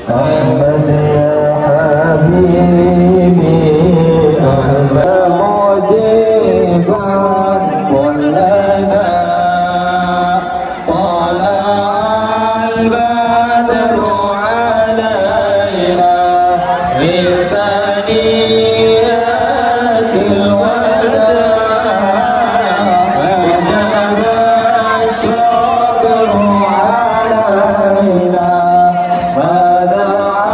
أحمد يا حبيبي أحمد مجيبا كلنا طلع البدر علينا من ثنيات الوداع وجب الشكر علينا فدعا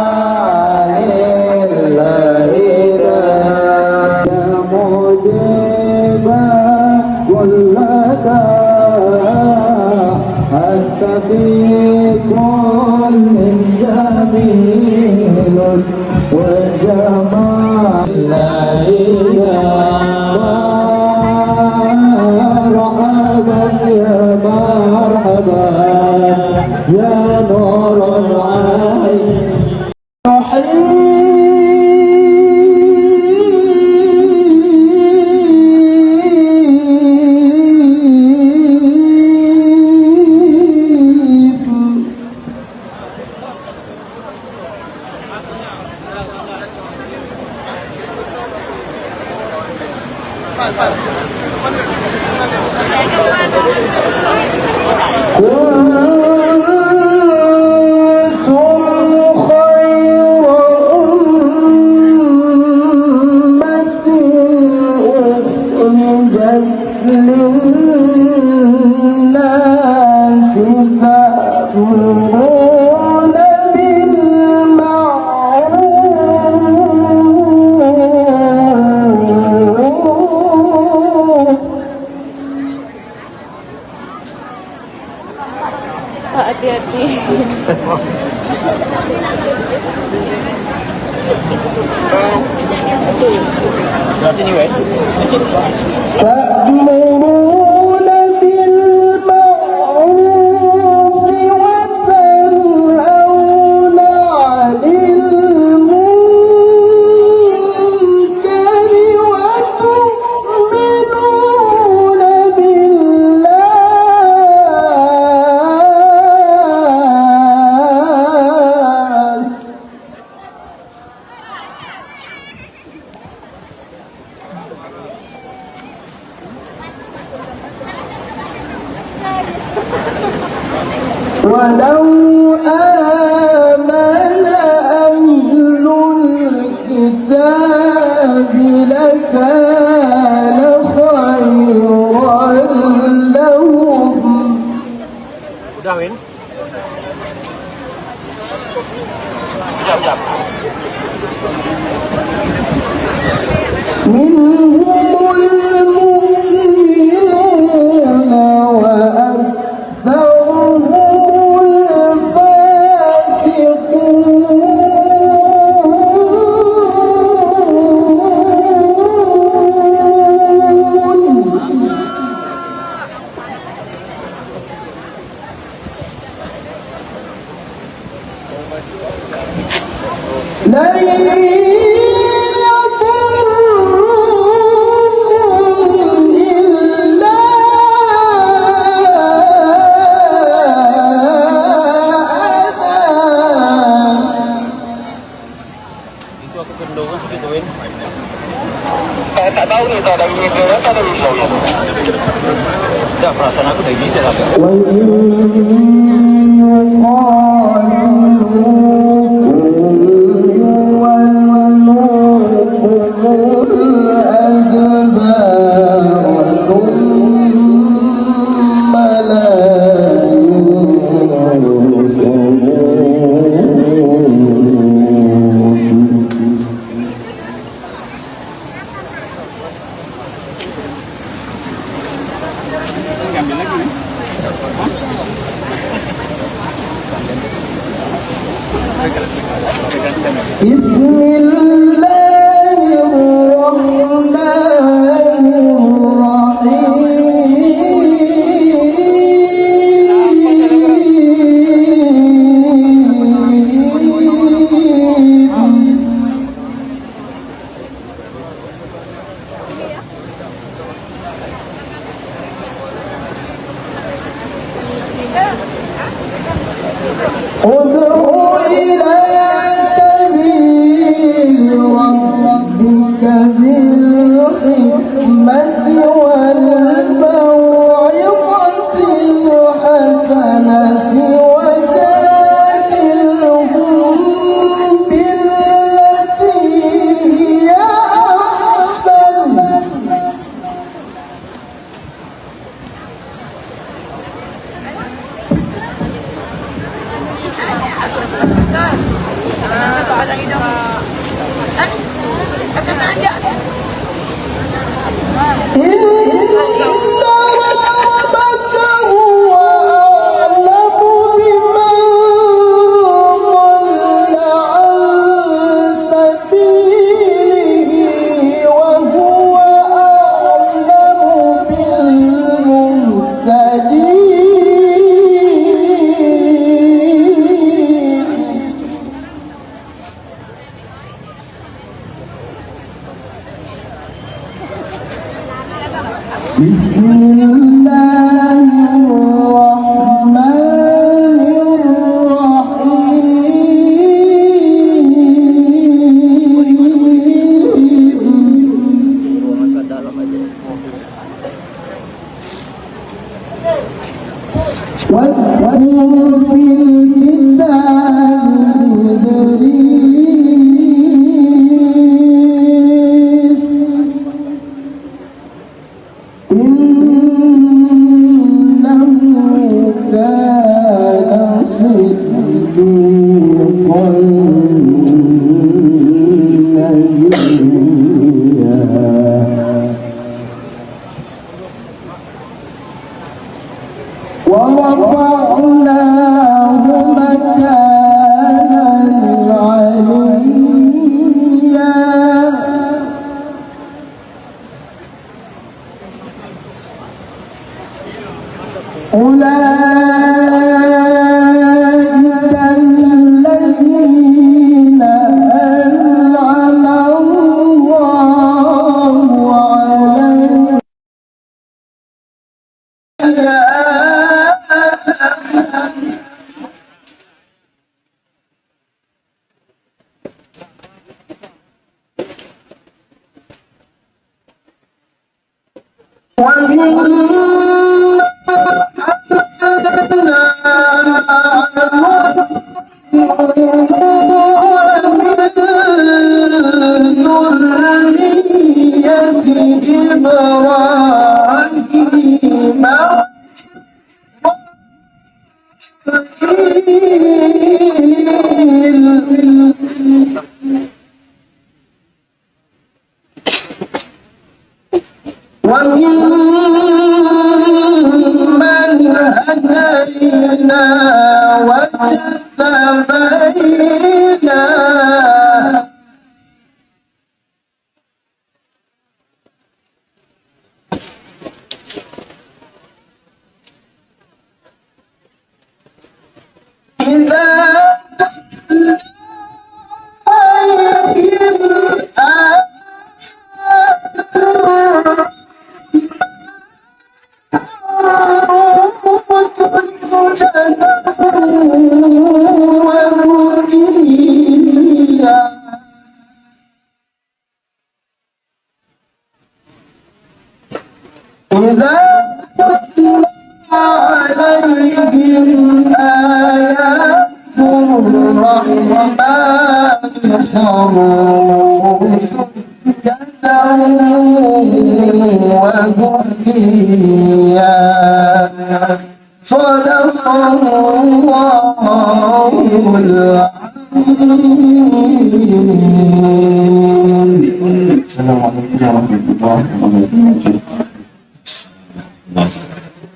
لله يا مجيبا كلك أنت في كل جميل وجمال لا إله مرحبا يا مرحبا يا نور العين للناس تأمرون بالمعروف. Hati-hati. تأمرون بالمعروف وتنهون عن المنكر وتؤمنون بالله. ولو آمن أهل الكتاب لكان خيرا لهم. Udah, Win? Udah. منهم المؤمنون وأكثرهم الفاسقون. لن يضرهم إلا أذى. Itu aku gendongan segitu, Win. Saya tak tahu nih, tak ada ini ke tak ada ini. Udah, perasaan aku udah gitu lah. Ambil lagi nih. Bismillahirrahmanirrahim. ربك هو أعلم بمن ضل عن سبيله وهو أعلم بالمهتدين. بسم الله الرحمن الرحيم. واذكر في الكتاب إدريس إنه كان صديقا نبيا ورفعناه مكانا عليا. أولئك الذين أنعم الله عليهم وممن هدينا واجتبينا إذا تتلى عليهم إذا تتلى عليهم آيات الرحمن خروا سجدا وبكيا. صدق الله العظيم. السلام عليكم ورحمة الله وبركاته.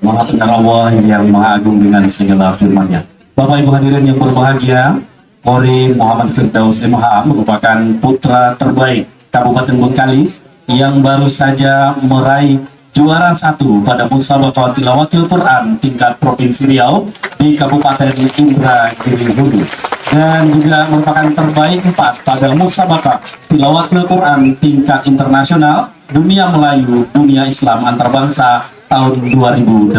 Maha benar Allah yang Maha Agung dengan segala firman-Nya. Bapak Ibu hadirin yang berbahagia, Qori Muhammad Firdaus MH merupakan putra terbaik Kabupaten Bengkalis yang baru saja meraih juara 1 pada musabaqah tilawatil Quran tingkat Provinsi Riau di Kabupaten Indragiri Hulu, dan juga merupakan terbaik 4 pada musabaqah tilawatil Quran tingkat internasional Dunia Melayu Dunia Islam Antarbangsa tahun 2018.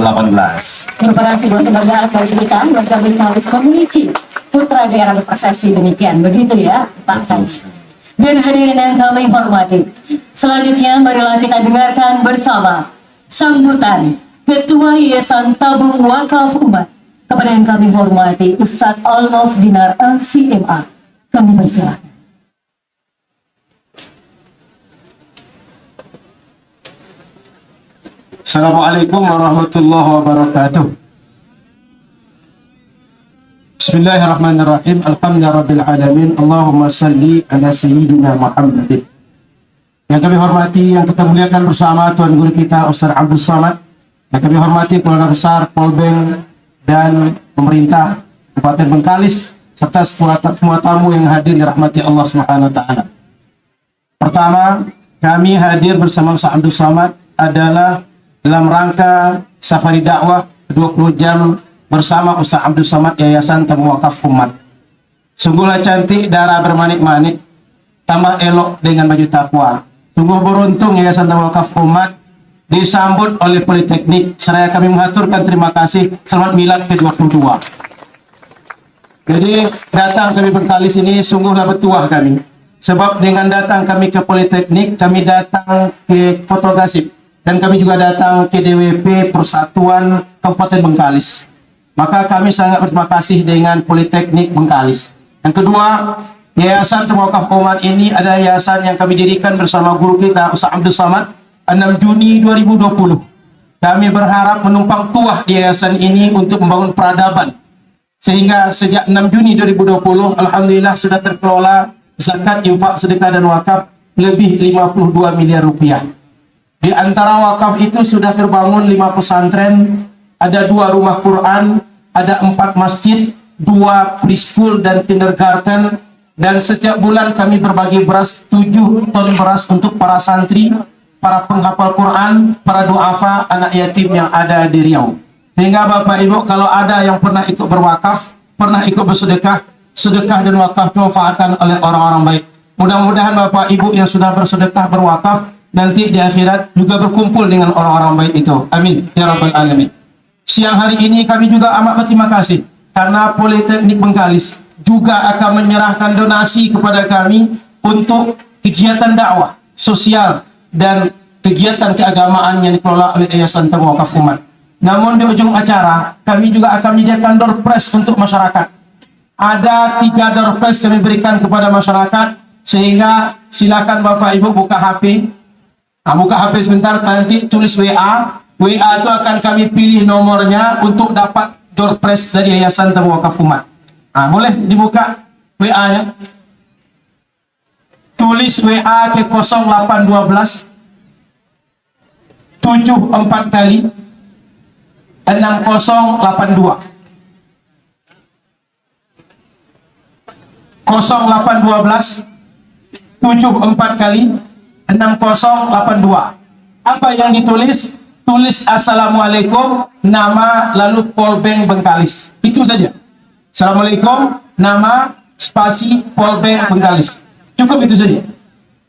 Merupakan sebuah kebanggaan bagi kita warga Bengkalis memiliki putra daerah berprestasi demikian, begitu ya Pak Haji. Dan hadirin yang kami hormati, selanjutnya marilah kita dengarkan bersama sambutan Ketua Yayasan Tabung Wakaf Umat kepada yang kami hormati Ustadz Alnof Dinar LCMA. Kami persilakan. Assalamualaikum warahmatullahi wabarakatuh. Bismillahirrahmanirrahim. Alhamdulillahirabbil alamin. Allahumma salli ala sayyidina Muhammadin. Yang kami hormati, yang kita muliakan bersama Tuan Guru kita Ustaz Abdul Samad. Yang kami hormati keluarga besar Polbeng dan pemerintah Kabupaten Bengkalis serta semua tamu yang hadir dirahmati Allah Subhanahu wa taala. Pertama, kami hadir bersama Ustaz Abdul Samad adalah dalam rangka safari dakwah 20 jam bersama Ustaz Abdul Samad Yayasan Tamu Wakaf Umat. Sungguhlah cantik darah bermanik-manik, tambah elok dengan baju takwa. Sungguh beruntung Yayasan Tamu Wakaf Umat disambut oleh Politeknik. Seraya kami mengaturkan terima kasih. Selamat Milad ke-22. Jadi datang kami Bengkalis ini sungguhlah bertuah kami. Sebab dengan datang kami ke Politeknik, kami datang ke Kota Gasip, dan kami juga datang ke DWP Persatuan Kabupaten Bengkalis. Maka kami sangat berterima kasih dengan Politeknik Bengkalis. Yang kedua, Yayasan Tamu Wakaf Umat ini adalah yayasan yang kami dirikan bersama guru kita Ustaz Abdul Samad 6 Juni 2020. Kami berharap menumpang tuah di yayasan ini untuk membangun peradaban. Sehingga sejak 6 Juni 2020, alhamdulillah sudah terkelola zakat, infak, sedekah dan wakaf lebih 52 miliar rupiah. Di antara wakaf itu sudah terbangun 5 pesantren, ada 2 rumah Quran, ada 4 masjid, 2 preschool dan kindergarten, dan setiap bulan kami berbagi beras 7 ton beras untuk para santri, para penghafal Quran, para duafa, anak yatim yang ada di Riau. Sehingga Bapak Ibu, kalau ada yang pernah ikut berwakaf, pernah ikut bersedekah, sedekah dan wakaf dimanfaatkan oleh orang-orang baik. Mudah-mudahan Bapak Ibu yang sudah bersedekah, berwakaf, nanti di akhirat juga berkumpul dengan orang-orang baik itu. Amin ya rabbal alamin. Siang hari ini kami juga amat berterima kasih karena Politeknik Bengkalis juga akan menyerahkan donasi kepada kami untuk kegiatan dakwah sosial dan kegiatan keagamaan yang dikelola oleh Yayasan Tamu Wakaf Umat. Namun di ujung acara kami juga akan menyediakan door prize untuk masyarakat. Ada 3 door prize kami berikan kepada masyarakat, sehingga silakan Bapak Ibu buka HP. Buka HP sebentar, nanti tulis WA. WA itu akan kami pilih nomornya untuk dapat door prize dari Yayasan Tamu Wakaf Umat. Boleh dibuka WA-nya. Tulis WA ke 0812 74 kali 6082. 0812 74 kali 6082. Apa yang ditulis? Tulis Assalamualaikum, nama, lalu Polbeng Bengkalis. Itu saja. Assalamualaikum, nama, spasi, Polbeng Bengkalis. Cukup itu saja.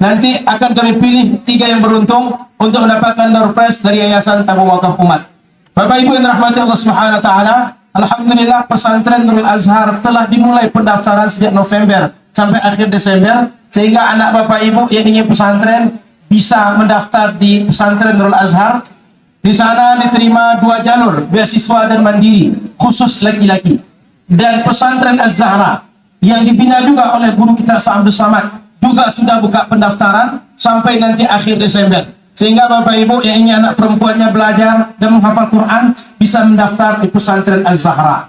Nanti akan kami pilih 3 yang beruntung untuk mendapatkan door prize dari Yayasan Tamu Wakaf Umat. Bapak Ibu yang dirahmati Allah Subhanahu wa taala, alhamdulillah pesantren Nurul Azhar telah dimulai pendaftaran sejak November sampai akhir Desember, sehingga anak Bapak Ibu yang ingin pesantren bisa mendaftar di pesantren Nurul Azhar. Di sana diterima 2 jalur, beasiswa dan mandiri, khusus laki-laki. Dan pesantren Az-Zahra yang dibina juga oleh guru kita Abdul Samad juga sudah buka pendaftaran sampai nanti akhir Desember. Sehingga Bapak Ibu yang ingin anak perempuannya belajar dan menghafal Quran bisa mendaftar di pesantren Az-Zahra.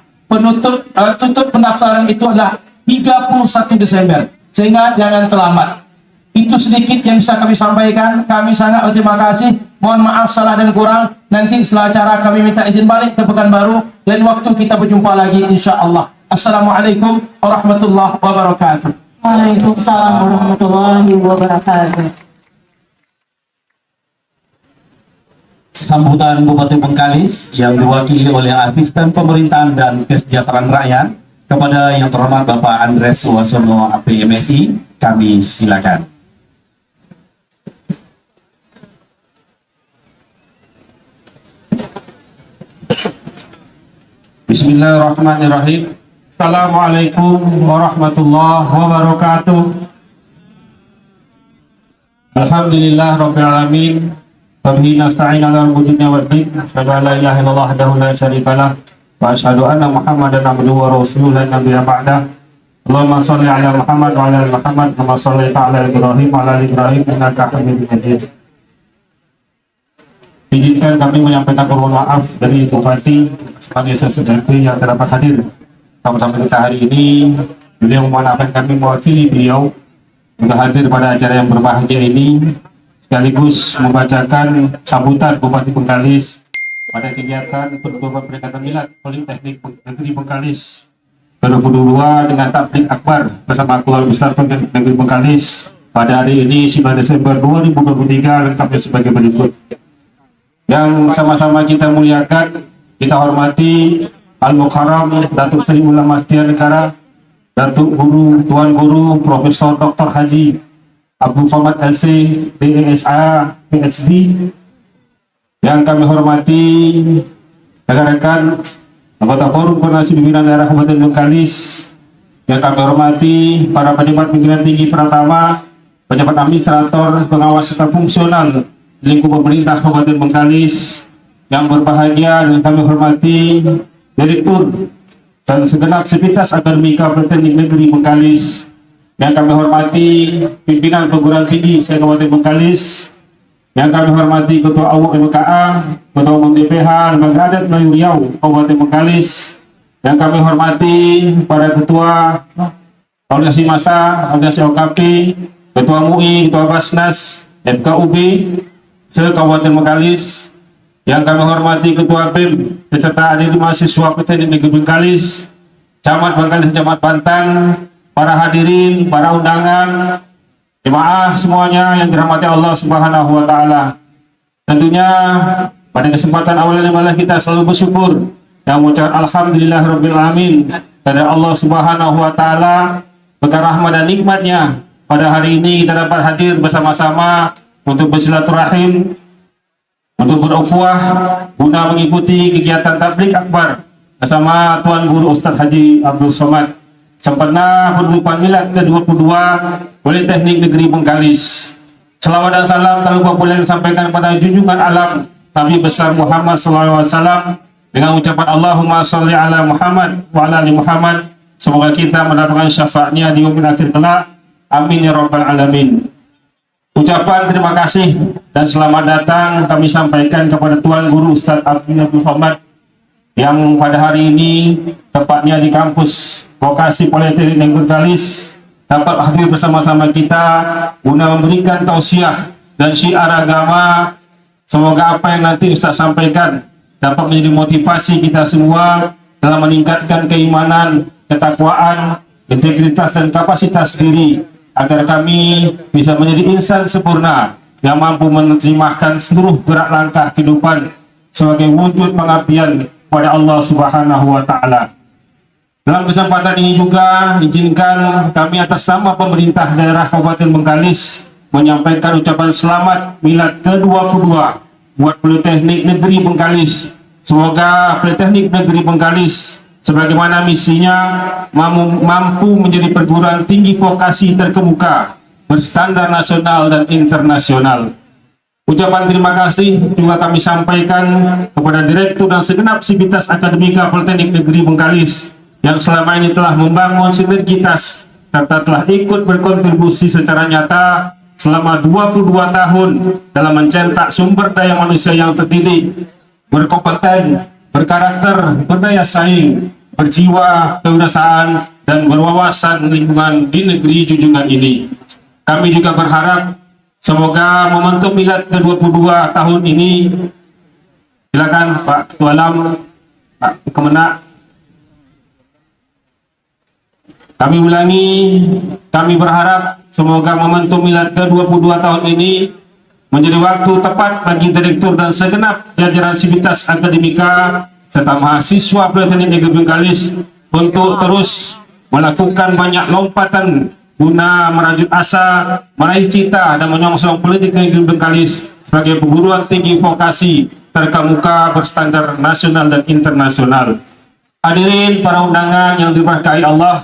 Tutup pendaftaran itu adalah 31 Desember. Sehingga jangan terlambat. Itu sedikit yang bisa kami sampaikan. Kami sangat berterima kasih. Mohon maaf salah dan kurang. Nanti setelah acara kami minta izin balik ke Pekanbaru. Lain waktu kita berjumpa lagi insya Allah. Assalamualaikum warahmatullahi wabarakatuh. Waalaikumsalam warahmatullahi wabarakatuh. Sambutan Bupati Bengkalis yang diwakili oleh Asisten Pemerintahan dan Kesejahteraan Rakyat kepada yang terhormat Bapak Andres Suwasono APMSI, kami silakan. Bismillahirrahmanirrahim. Assalamualaikum warahmatullahi wabarakatuh. Alhamdulillah rabbil alamin. Wabihi nasta'in ala umuri dunya wad din. Asyhadu an la ilaha illallah wahdahu la syarika lah wa asyhadu anna Muhammadan abduhu wa rasuluhu la nabiyya ba'dah. Allahumma shalli ala Muhammad wa ala ali Muhammad kama shallaita ala Ibrahim wa ala ali Ibrahim innaka Hamidum Majid. Izinkan kami menyampaikan permohonan maaf dari Bupati sebagai sesuatu yang terdapat hadir sama-sama kita hari ini. Beliau memanakan kami mewakili beliau untuk hadir pada acara yang berbahagia ini, sekaligus membacakan sambutan Bupati Bengkalis pada kegiatan penutupan peringatan milad Politeknik Negeri Bengkalis ke-22 dengan tablik akbar bersama keluarga besar Politeknik Negeri Bengkalis pada hari ini 9 Desember 2023, lengkapnya sebagai berikut. Yang sama-sama kita muliakan, kita hormati Al-Mukarram Datuk Seri Ulama Setia Negara, Datuk Guru, Tuan Guru, Profesor Dr. Haji Abdul Somad LC, DSA, PhD. Yang kami hormati rekan-rekan anggota Forum Koordinasi Pimpinan Daerah Kabupaten Bengkalis. Yang kami hormati para pejabat pimpinan tinggi Pratama, pejabat administrator, pengawas serta fungsional lingkup pemerintah Kabupaten Bengkalis. Yang berbahagia dan kami hormati Direktur dan segenap sivitas akademika Politeknik Negeri Bengkalis. Yang kami hormati pimpinan perguruan tinggi Kabupaten Bengkalis. Yang kami hormati Ketua AWUK MKA, Ketua Umum DPH Lembaga Adat Melayu Riau Kabupaten Bengkalis. Yang kami hormati para ketua organisasi massa, organisasi OKP, Ketua MUI, Ketua Basnas, FKUB se-Kabupaten Bengkalis. Yang kami hormati Ketua BEM beserta adik mahasiswa Politeknik Negeri Bengkalis, Camat Bengkalis, Camat Bantan, para hadirin, para undangan, jemaah semuanya yang dirahmati Allah Subhanahu wa taala. Tentunya pada kesempatan awal ini malah kita selalu bersyukur dan mengucapkan alhamdulillahirabbil alamin kepada Allah Subhanahu wa taala berkat rahmat dan nikmatnya. Pada hari ini kita dapat hadir bersama-sama untuk bersilaturahim, untuk berukhuwah guna mengikuti kegiatan tablik akbar bersama Tuan Guru Ustaz Haji Abdul Somad sempena penutupan milad ke-22 Politeknik Negeri Bengkalis. Selawat dan salam tak lupa pula disampaikan kepada junjungan alam Nabi besar Muhammad SAW dengan ucapan Allahumma sholli ala Muhammad wa ala ali Muhammad. Semoga kita mendapatkan syafaatnya di yaumil akhir kelak. Amin ya rabbal alamin. Ucapan terima kasih dan selamat datang kami sampaikan kepada Tuan Guru Ustaz Abdul Somad yang pada hari ini tepatnya di kampus Vokasi Politeknik Negeri Bengkalis dapat hadir bersama-sama kita guna memberikan tausiah dan syiar agama. Semoga apa yang nanti Ustaz sampaikan dapat menjadi motivasi kita semua dalam meningkatkan keimanan, ketakwaan, integritas dan kapasitas diri, agar kami bisa menjadi insan sempurna yang mampu menerjemahkan seluruh gerak langkah kehidupan sebagai wujud pengabdian pada Allah Subhanahu wa taala. Dalam kesempatan ini juga izinkan kami atas nama pemerintah daerah Kabupaten Bengkalis menyampaikan ucapan selamat milad ke-22 buat Politeknik Negeri Bengkalis. Semoga Politeknik Negeri Bengkalis sebagaimana misinya mampu menjadi perguruan tinggi vokasi terkemuka berstandar nasional dan internasional. Ucapan terima kasih juga kami sampaikan kepada Direktur dan segenap sivitas akademika Politeknik Negeri Bengkalis yang selama ini telah membangun sinergitas serta telah ikut berkontribusi secara nyata selama 22 tahun dalam mencetak sumber daya manusia yang terdidik, berkompeten, berkarakter, berdaya saing, berjiwa kewirausahaan dan berwawasan lingkungan di negeri junjungan ini. Kami juga berharap semoga momentum milad ke-22 tahun ini, silakan Pak Ketua Alam, Pak Kemenak. Kami ulangi, kami berharap semoga momentum milad ke-22 tahun ini menjadi waktu tepat bagi Direktur dan segenap jajaran sivitas akademika serta mahasiswa Politeknik Negeri Bengkalis untuk terus melakukan banyak lompatan guna merajut asa, meraih cita dan menyongsong Politeknik Negeri Bengkalis sebagai perguruan tinggi vokasi terkemuka berstandar nasional dan internasional. Hadirin para undangan yang diberkahi Allah,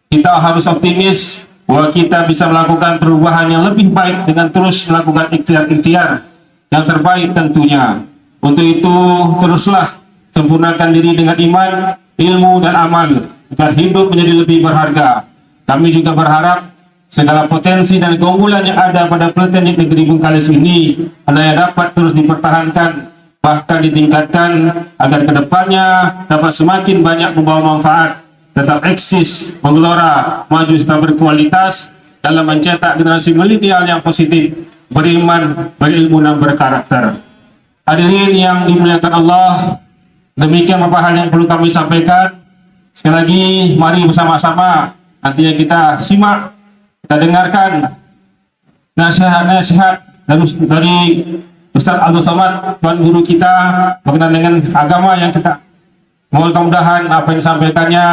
kita harus optimis bahwa kita bisa melakukan perubahan yang lebih baik dengan terus melakukan ikhtiar-ikhtiar yang terbaik tentunya. Untuk itu teruslah sempurnakan diri dengan iman, ilmu dan amal agar hidup menjadi lebih berharga. Kami juga berharap segala potensi dan keunggulan yang ada pada Politeknik Negeri Bengkalis ini adalah dapat terus dipertahankan, bahkan ditingkatkan agar kedepannya dapat semakin banyak membawa manfaat tetap eksis, menggelora, maju serta berkualitas dalam mencetak generasi milenial yang positif, beriman, berilmu dan berkarakter. Hadirin yang dimuliakan Allah, demikian beberapa hal yang perlu kami sampaikan. Sekali lagi, mari bersama-sama nantinya kita simak, kita dengarkan nasihat-nasihat dari Ustaz Abdul Somad, Tuan Guru kita, berkenaan dengan agama yang kita mudah-mudahan apa yang disampaikannya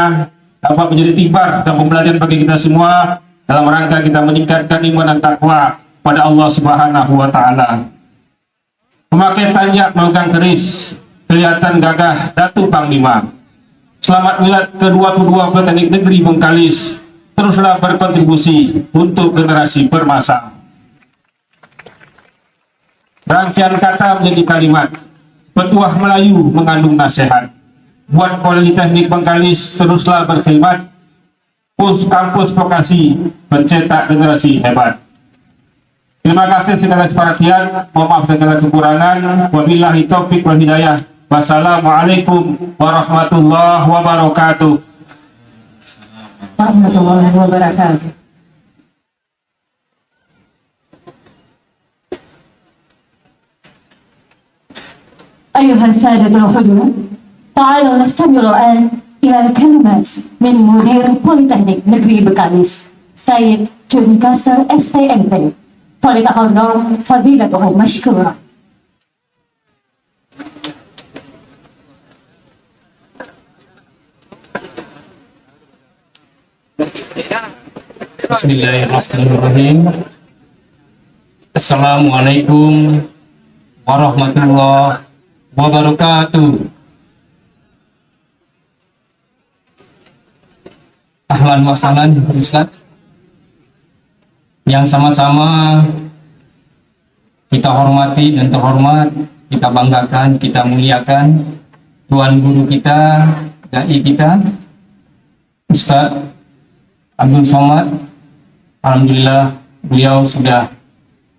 dapat menjadi tibar dan pembelajaran bagi kita semua dalam rangka kita meningkatkan iman dan takwa pada Allah Subhanahu wa Ta'ala. Memakai tanjak memegang keris, kelihatan gagah Datu Panglima. Selamat milad ke-22 Politeknik Negeri Bengkalis. Teruslah berkontribusi untuk generasi bermasa. Rangkaian kata menjadi kalimat. Petuah Melayu mengandung nasihat. Buat Politeknik Bengkalis teruslah berkhidmat. Kampus vokasi mencetak generasi hebat. Terima kasih segala perhatian. Mohon maaf segala kekurangan. Wabillahi taufiq wal hidayah. Wassalamualaikum warahmatullahi wabarakatuh. Warahmatullahi wabarakatuh. أيها السادة الحضور، تعالوا نستمع الآن إلى الكلمات من مدير بوليتكنيك نجري بكاليس سيد جون كاسر STMP. فليتفضل فضيلته مشكورا. Bismillahirrahmanirrahim. Assalamualaikum warahmatullahi wabarakatuh. Ahlan wa sahlan Ustaz, yang sama-sama kita hormati dan terhormat, kita banggakan, kita muliakan Tuan Guru kita, dai kita, Ustaz Abdul Somad. Alhamdulillah beliau sudah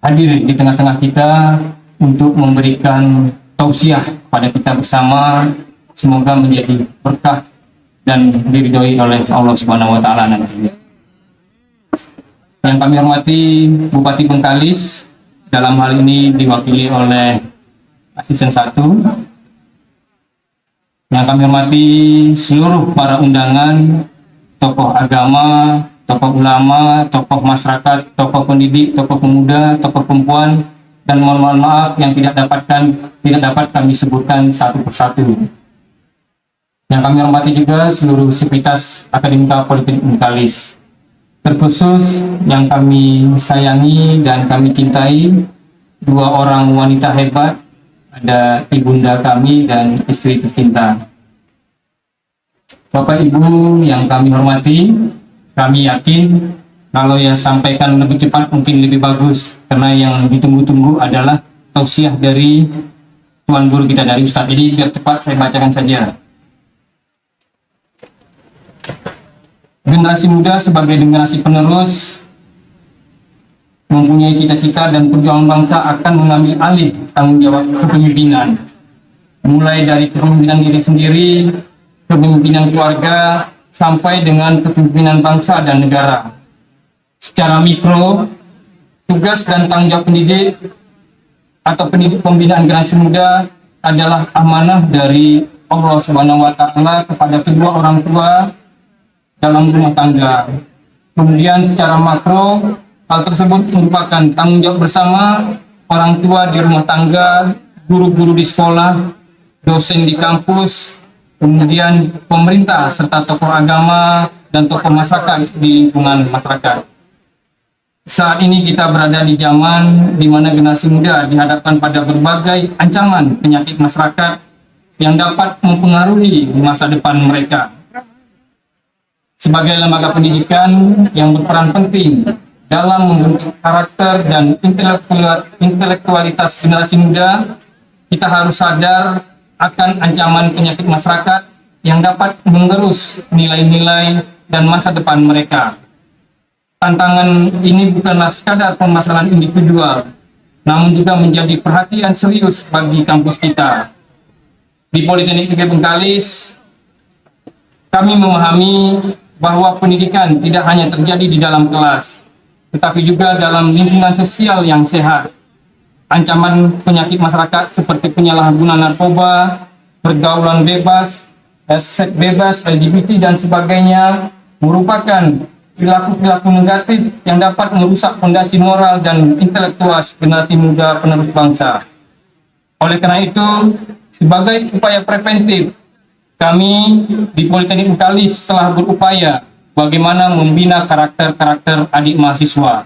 hadir di tengah-tengah kita untuk memberikan tausiah pada kita bersama. Semoga menjadi berkah dan diridhoi oleh Allah Subhanahu wa Ta'ala nanti. Yang kami hormati Bupati Bengkalis, dalam hal ini diwakili oleh Asisten 1. Yang kami hormati seluruh para undangan, tokoh agama, tokoh ulama, tokoh masyarakat, tokoh pendidik, tokoh pemuda, tokoh perempuan, dan mohon maaf yang tidak dapat kami sebutkan satu persatu. Yang kami hormati juga seluruh sivitas Akademika Politeknik Bengkalis. Terkhusus yang kami sayangi dan kami cintai, dua orang wanita hebat, ada ibunda kami dan istri tercinta. Bapak Ibu yang kami hormati, kami yakin kalau yang sampaikan lebih cepat mungkin lebih bagus, karena yang ditunggu-tunggu adalah tausiah dari Tuan Guru kita, dari Ustadz. Jadi biar cepat saya bacakan saja. Generasi muda sebagai generasi penerus mempunyai cita-cita dan perjuangan bangsa akan mengambil alih tanggung jawab kepemimpinan, mulai dari kepemimpinan diri sendiri, kepemimpinan keluarga, sampai dengan kepemimpinan bangsa dan negara. Secara mikro, tugas dan tanggung jawab pendidik atau pendidik pembinaan generasi muda adalah amanah dari Allah Subhanahu wa Ta'ala kepada kedua orang tua dalam rumah tangga. Kemudian secara makro, hal tersebut merupakan tanggung jawab bersama orang tua di rumah tangga, guru-guru di sekolah, dosen di kampus, kemudian pemerintah serta tokoh agama dan tokoh masyarakat di lingkungan masyarakat. Saat ini kita berada di zaman di mana generasi muda dihadapkan pada berbagai ancaman penyakit masyarakat yang dapat mempengaruhi masa depan mereka. Sebagai lembaga pendidikan yang berperan penting dalam membentuk karakter dan intelektualitas generasi muda, kita harus sadar akan ancaman penyakit masyarakat yang dapat mengerus nilai-nilai dan masa depan mereka. Tantangan ini bukanlah sekadar permasalahan individual, namun juga menjadi perhatian serius bagi kampus kita. Di Politeknik Negeri Bengkalis, Kami memahami bahwa pendidikan tidak hanya terjadi di dalam kelas, tetapi juga dalam lingkungan sosial yang sehat. Ancaman penyakit masyarakat seperti penyalahgunaan narkoba, pergaulan bebas, seks bebas, LGBT dan sebagainya merupakan perilaku-perilaku negatif yang dapat merusak fondasi moral dan intelektual generasi muda penerus bangsa. Oleh karena itu, sebagai upaya preventif, kami di Politeknik Bengkalis telah berupaya bagaimana membina karakter-karakter adik mahasiswa.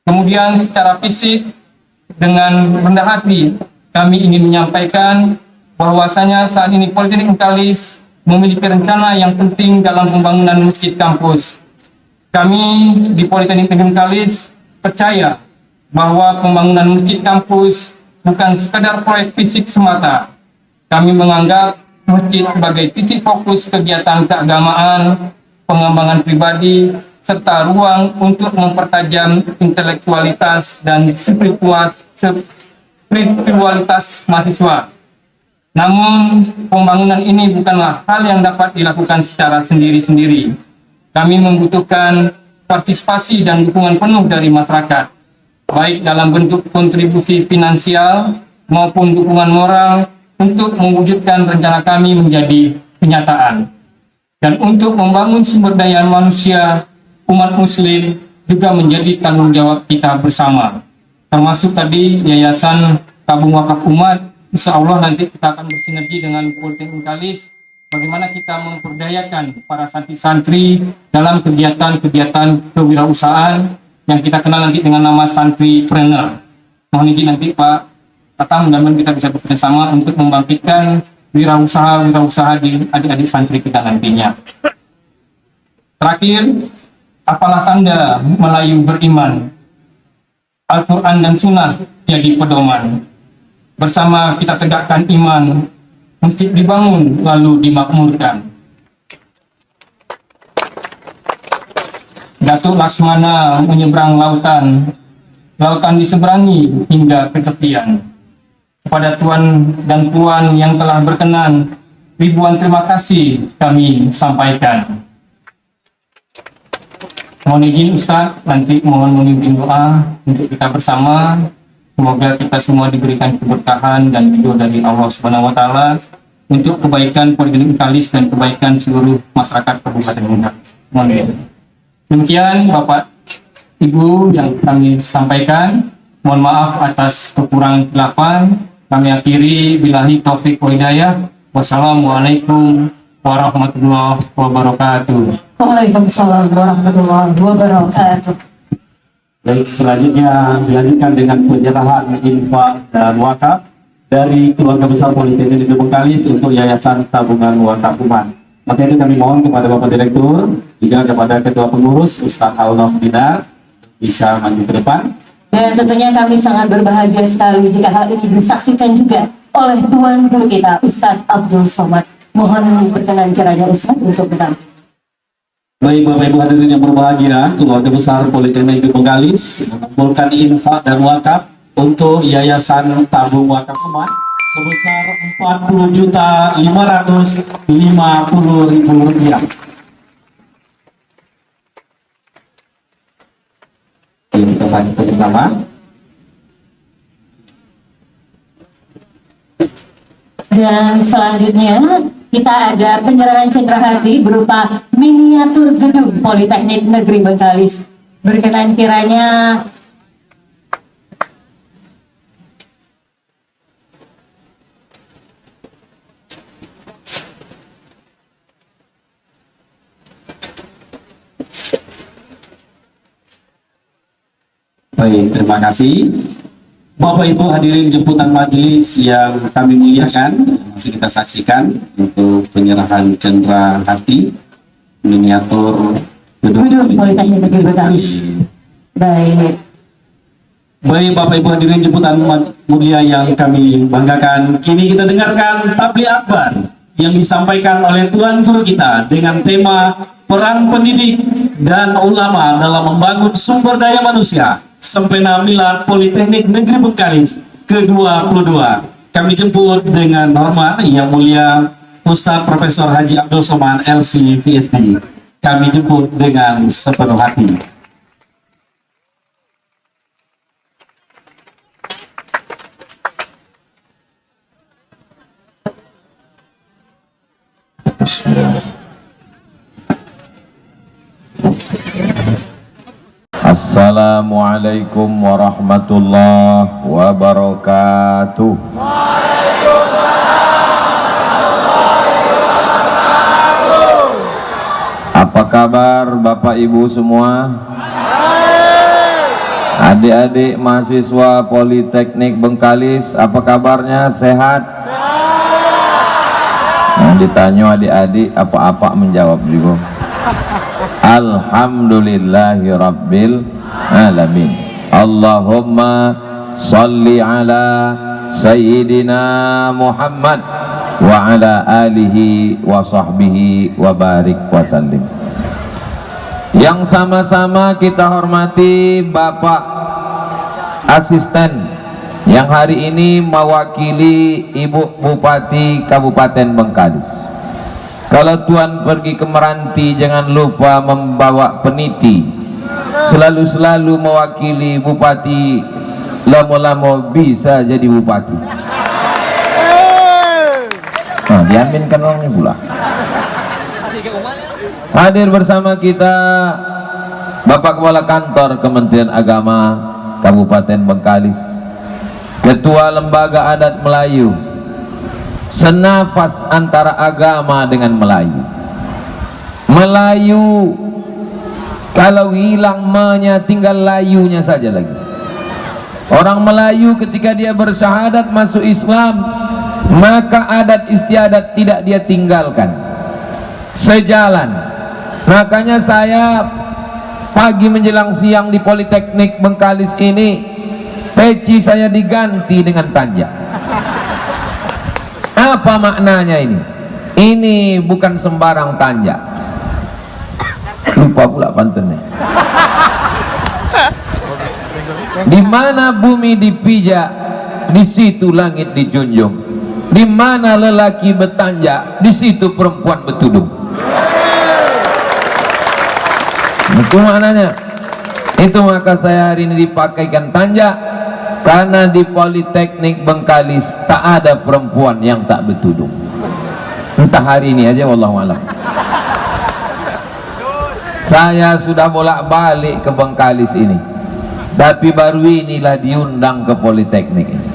Kemudian secara fisik, dengan rendah hati, kami ingin menyampaikan bahwasanya saat ini Politeknik Bengkalis memiliki rencana yang penting dalam pembangunan masjid kampus. Kami di Politeknik Bengkalis percaya bahwa pembangunan masjid kampus bukan sekadar proyek fisik semata. Kami menganggap masjid sebagai titik fokus kegiatan keagamaan, pengembangan pribadi, serta ruang untuk mempertajam intelektualitas dan spiritualitas mahasiswa. Namun, pembangunan ini bukanlah hal yang dapat dilakukan secara sendiri-sendiri. Kami membutuhkan partisipasi dan dukungan penuh dari masyarakat, baik dalam bentuk kontribusi finansial maupun dukungan moral untuk mewujudkan rencana kami menjadi kenyataan. Dan untuk membangun sumber daya manusia, umat muslim juga menjadi tanggung jawab kita bersama. Termasuk tadi Yayasan Tabung Wakaf Umat, insya Allah nanti kita akan bersinergi dengan Politeknik Bengkalis, bagaimana kita memperdayakan para santri-santri dalam kegiatan-kegiatan kewirausahaan yang kita kenal nanti dengan nama santripreneur. Mohon izin nanti Pak Tata, mudah-mudahan kita bisa bekerjasama untuk membangkitkan wirausaha di adik-adik santri kita nantinya. Terakhir, apalah tanda Melayu beriman? Al-Quran dan Sunnah jadi pedoman. Bersama kita tegakkan iman, masjid dibangun lalu dimakmurkan. Datuk Laksmana menyeberang lautan, lautan diseberangi hingga ke tepian. Kepada Tuan dan Puan yang telah berkenan, ribuan terima kasih kami sampaikan. Mohon izin Ustaz, nanti mohon memimpin doa untuk kita bersama. Semoga kita semua diberikan keberkahan dan ridho dari Allah Subhanahu wa taala untuk kebaikan Politeknik Bengkalis dan kebaikan seluruh masyarakat Kabupaten Bengkalis. Mohon izin. Demikian Bapak Ibu yang kami sampaikan. Mohon maaf atas kekurangan kesilapan. Kami akhiri billahi taufik wa hidayah. Wassalamualaikum warahmatullahi wabarakatuh. Waalaikumsalam warahmatullahi wabarakatuh. Baik, selanjutnya dilanjutkan dengan penyerahan infak dan wakaf dari keluarga besar Politeknik Negeri Bengkalis untuk Yayasan Tabungan Wakaf Umat. Maka itu kami mohon kepada Bapak Direktur, juga kepada Ketua Pengurus Ustaz Aunaf Dinar bisa maju ke depan. Dan tentunya kami sangat berbahagia sekali jika hal ini disaksikan juga oleh Tuan Guru kita, Ustadz Abdul Somad. Mohon berkenan kiranya Ustadz untuk bertamu. Baik Bapak Ibu hadirin yang berbahagia, keluarga besar Politeknik Negeri Bengkalis mengumpulkan infak dan wakaf untuk Yayasan Tabung Wakaf Umat sebesar Rp40.550.000. Kita saksikan bersama. Dan selanjutnya kita ada penyerahan cendera hati berupa miniatur gedung Politeknik Negeri Bengkalis. Berkenan kiranya Baik, terima kasih. Bapak Ibu hadirin jemputan majelis yang kami muliakan, masih kita saksikan untuk penyerahan cendera hati miniatur gedung Politeknik Negeri Bengkalis. Baik. Baik Bapak Ibu hadirin jemputan mulia yang kami banggakan, kini kita dengarkan tabligh akbar yang disampaikan oleh Tuan Guru kita dengan tema peran pendidik dan ulama dalam membangun sumber daya manusia. Sempena Milad Politeknik Negeri Bengkalis ke-22. Kami jemput dengan hormat Yang Mulia Ustaz Profesor Haji Abdul Somad LC PhD kami jemput dengan sepenuh hati. Assalamualaikum warahmatullahi wabarakatuh. Apa kabar Bapak Ibu semua? Adik-adik mahasiswa Politeknik Bengkalis, apa kabarnya? Sehat? Yang ditanya adik-adik apa-apa menjawab juga. Alhamdulillahi Rabbil Alamin. Allahumma salli ala Sayyidina Muhammad wa ala alihi wa sahbihi wa barik wa sallim. Yang sama-sama kita hormati Bapak Asisten yang hari ini mewakili Ibu Bupati Kabupaten Bengkalis. Kalau Tuan pergi ke Meranti jangan lupa membawa peniti, selalu mewakili Bupati, lama-lama bisa jadi Bupati. Nah, diaminkan orangnya pula. Hadir bersama kita Bapak Kepala Kantor Kementerian Agama Kabupaten Bengkalis, Ketua Lembaga Adat Melayu, senafas antara agama dengan Melayu. Melayu kalau hilang manya tinggal layunya saja lagi. Orang Melayu ketika dia bersyahadat masuk Islam, maka adat istiadat tidak dia tinggalkan, sejalan. Makanya saya pagi menjelang siang di Politeknik Bengkalis ini, peci saya diganti dengan tanja. Apa maknanya ini? Ini bukan sembarang tanja. Lupa pula pantunnya. Di mana bumi dipijak, di situ langit dijunjung. Di mana lelaki bertanja, di situ perempuan bertudung. Itu maknanya. Itu maka saya hari ini dipakaikan tanja, karena di Politeknik Bengkalis tak ada perempuan yang tak bertudung. Entah hari ini aja, wallahu a'lam. Saya sudah bolak-balik ke Bengkalis ini, tapi baru inilah diundang ke Politeknik ini.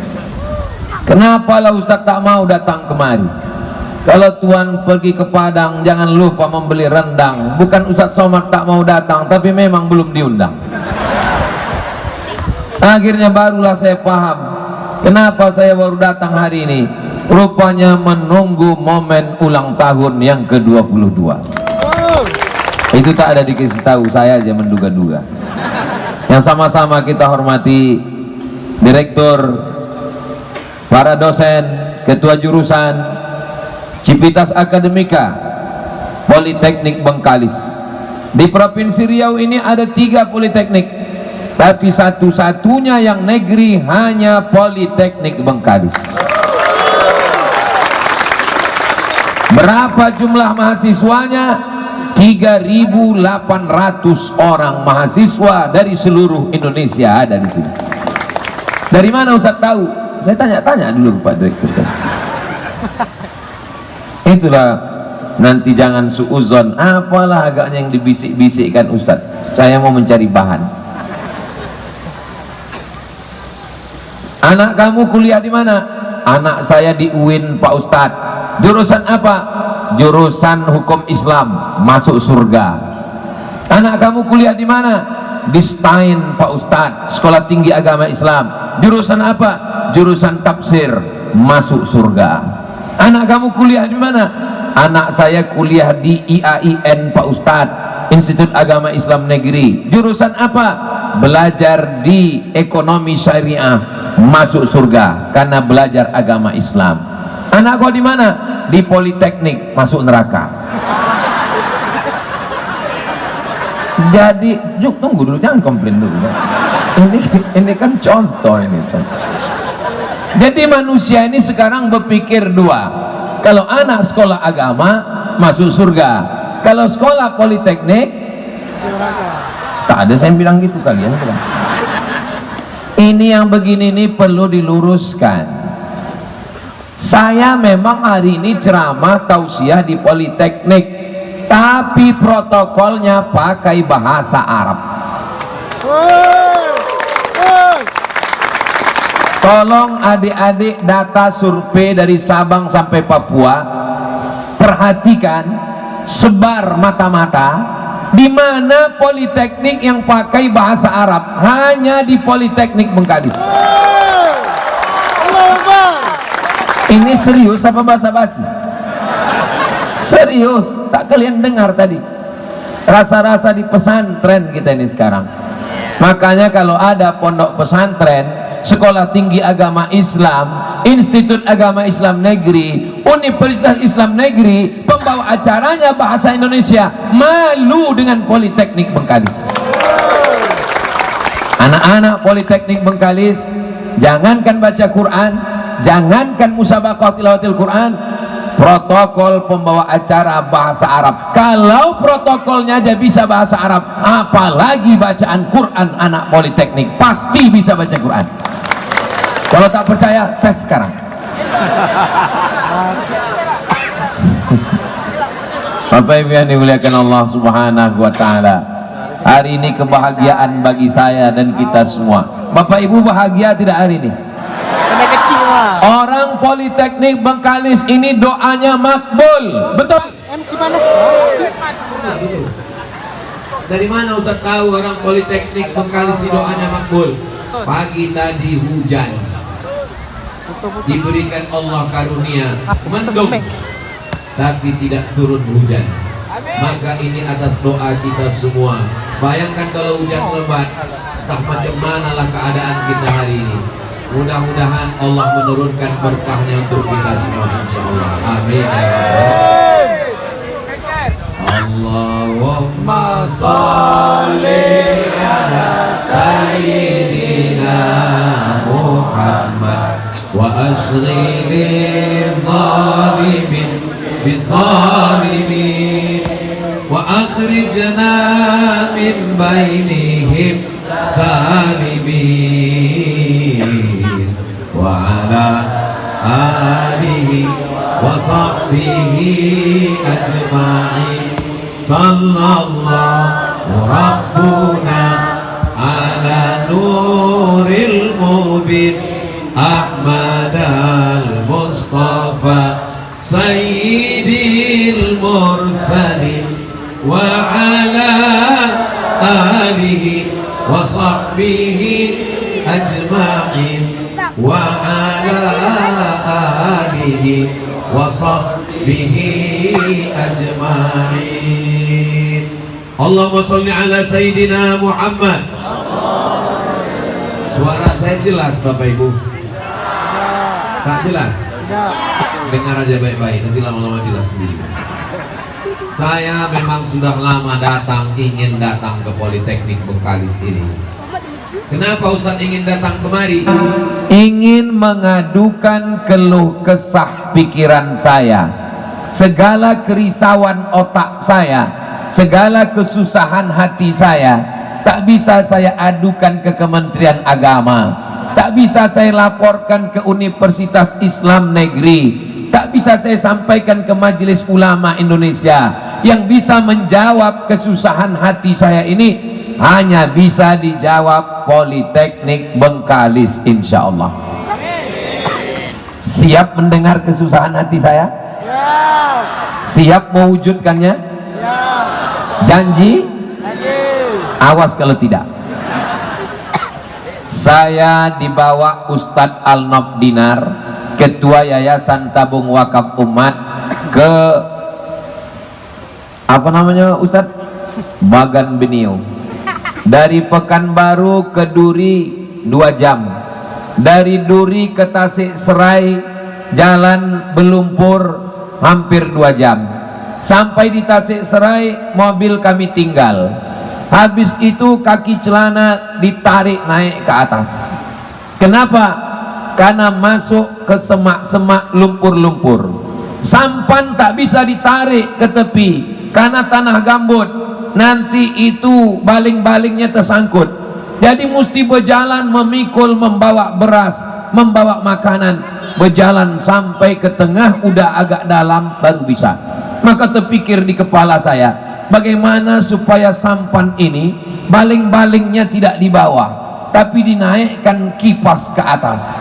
Kenapa lah Ustaz tak mau datang kemari? Kalau Tuan pergi ke Padang jangan lupa membeli rendang. Bukan Ustaz Somad tak mau datang, tapi memang belum diundang. Akhirnya barulah saya paham kenapa saya baru datang hari ini. Rupanya menunggu momen ulang tahun yang ke-22. Itu tak ada dikasih tahu, saya aja menduga-duga. Yang sama-sama kita hormati Direktur, para dosen, ketua jurusan, Civitas Akademika Politeknik Bengkalis. Di Provinsi Riau ini ada 3 politeknik, tapi satu-satunya yang negeri hanya Politeknik Bengkalis. Berapa jumlah mahasiswanya? 3.800 orang mahasiswa dari seluruh Indonesia ada di sini. Dari mana Ustaz tahu? Saya tanya-tanya dulu Pak Direktur. Itulah, nanti jangan suuzon, apalah agaknya yang dibisik-bisikkan Ustaz. Saya mau mencari bahan. Anak kamu kuliah di mana? Anak saya di UIN Pak Ustaz. Jurusan apa? Jurusan Hukum Islam, masuk surga. Anak kamu kuliah di mana? Di STAIN Pak Ustaz, Sekolah Tinggi Agama Islam. Jurusan apa? Jurusan tafsir, masuk surga. Anak kamu kuliah di mana? Anak saya kuliah di IAIN Pak Ustaz, Institut Agama Islam Negeri. Jurusan apa? Belajar di ekonomi syariah, masuk surga karena belajar agama Islam. Anak kau di mana? Di Politeknik, masuk neraka. Jadi, tunggu dulu, jangan komplain dulu. Ini kan contoh ini. Contoh. Jadi manusia ini sekarang berpikir dua. Kalau anak sekolah agama masuk surga, kalau sekolah politeknik tak ada. Saya bilang gitu, kalian bilang. Ini yang begini ini perlu diluruskan. Saya memang hari ini ceramah tausiah di politeknik, tapi protokolnya pakai bahasa Arab. Tolong adik-adik data survei dari Sabang sampai Papua, perhatikan, sebar mata-mata, di mana politeknik yang pakai bahasa Arab. Hanya di Politeknik Bengkalis. Ini serius apa basa-basi? Serius, tak kalian dengar tadi? Rasa-rasa di pesantren kita ini sekarang. Makanya kalau ada pondok pesantren, sekolah tinggi agama Islam, Institut Agama Islam Negeri, Universitas Islam Negeri, pembawa acaranya bahasa Indonesia, malu dengan Politeknik Bengkalis. Anak-anak Politeknik Bengkalis, jangankan baca Quran, jangankan musabaqah tilawatil Quran, protokol pembawa acara bahasa Arab. Kalau protokolnya aja bisa bahasa Arab, apalagi bacaan Quran anak Politeknik pasti bisa baca Quran. Kalau tak percaya, tes sekarang. Bapak Ibu yang dimuliakan Allah Subhanahu wa taala, hari ini kebahagiaan bagi saya dan kita semua. Bapak Ibu bahagia tidak hari ini? Orang Politeknik Bengkalis ini doanya makbul. Betul? Dari mana Ustaz tahu orang Politeknik Bengkalis ini doanya makbul? Pagi tadi hujan, diberikan Allah karunia mendung, tapi tidak turun hujan. Maka ini atas doa kita semua. Bayangkan kalau hujan lebat, tak macam manalah keadaan kita hari ini. Mudah-mudahan Allah menurunkan berkahnya untuk kita semua, insyaallah. Amin. Allahumma sholli ala sayyidina Muhammad wa ashghil zalimin bizalimin wa akhrijna min bainihim salimin wa ala alihi wa sahbihi ajma'in. Sallallahu rabbuna ala nuril mubin Ahmad al-Mustafa sayyidil mursalin wa ala alihi wa sahbihi ajma'in wa ala alihi wa sahbihi ajma'in. Allahumma sholli ala sayyidina Muhammad. Suara saya jelas Bapak Ibu? Tak jelas? Dengar aja baik-baik, nanti lama-lama jelas sendiri. Saya memang sudah lama ingin datang ke Politeknik Bengkalis ini. Kenapa Ustaz ingin datang kemari? Ingin mengadukan keluh kesah pikiran saya, segala kerisauan otak saya, segala kesusahan hati saya, tak bisa saya adukan ke Kementerian Agama, tak bisa saya laporkan ke Universitas Islam Negeri, tak bisa saya sampaikan ke Majelis Ulama Indonesia. Yang bisa menjawab kesusahan hati saya ini hanya bisa dijawab Politeknik Bengkalis, insya Allah. Siap mendengar kesusahan hati saya? Siap mewujudkannya? Janji? Awas kalau tidak. Saya dibawa Ustadz Al-Nob Dinar, Ketua Yayasan Tabung Wakaf Umat, ke apa namanya Ustadz? Bagan Beniau. Dari Pekanbaru ke Duri 2 jam, dari Duri ke Tasik Serai jalan berlumpur hampir 2 jam. Sampai di Tasik Serai mobil kami tinggal. Habis itu kaki celana ditarik naik ke atas. Kenapa? Karena masuk ke semak-semak lumpur-lumpur. Sampan tak bisa ditarik ke tepi karena tanah gambut, nanti itu baling-balingnya tersangkut. Jadi mesti berjalan memikul, membawa beras, membawa makanan, berjalan sampai ke tengah, udah agak dalam baru bisa. Maka terpikir di kepala saya, bagaimana supaya sampan ini baling-balingnya tidak di bawah, tapi dinaikkan kipas ke atas.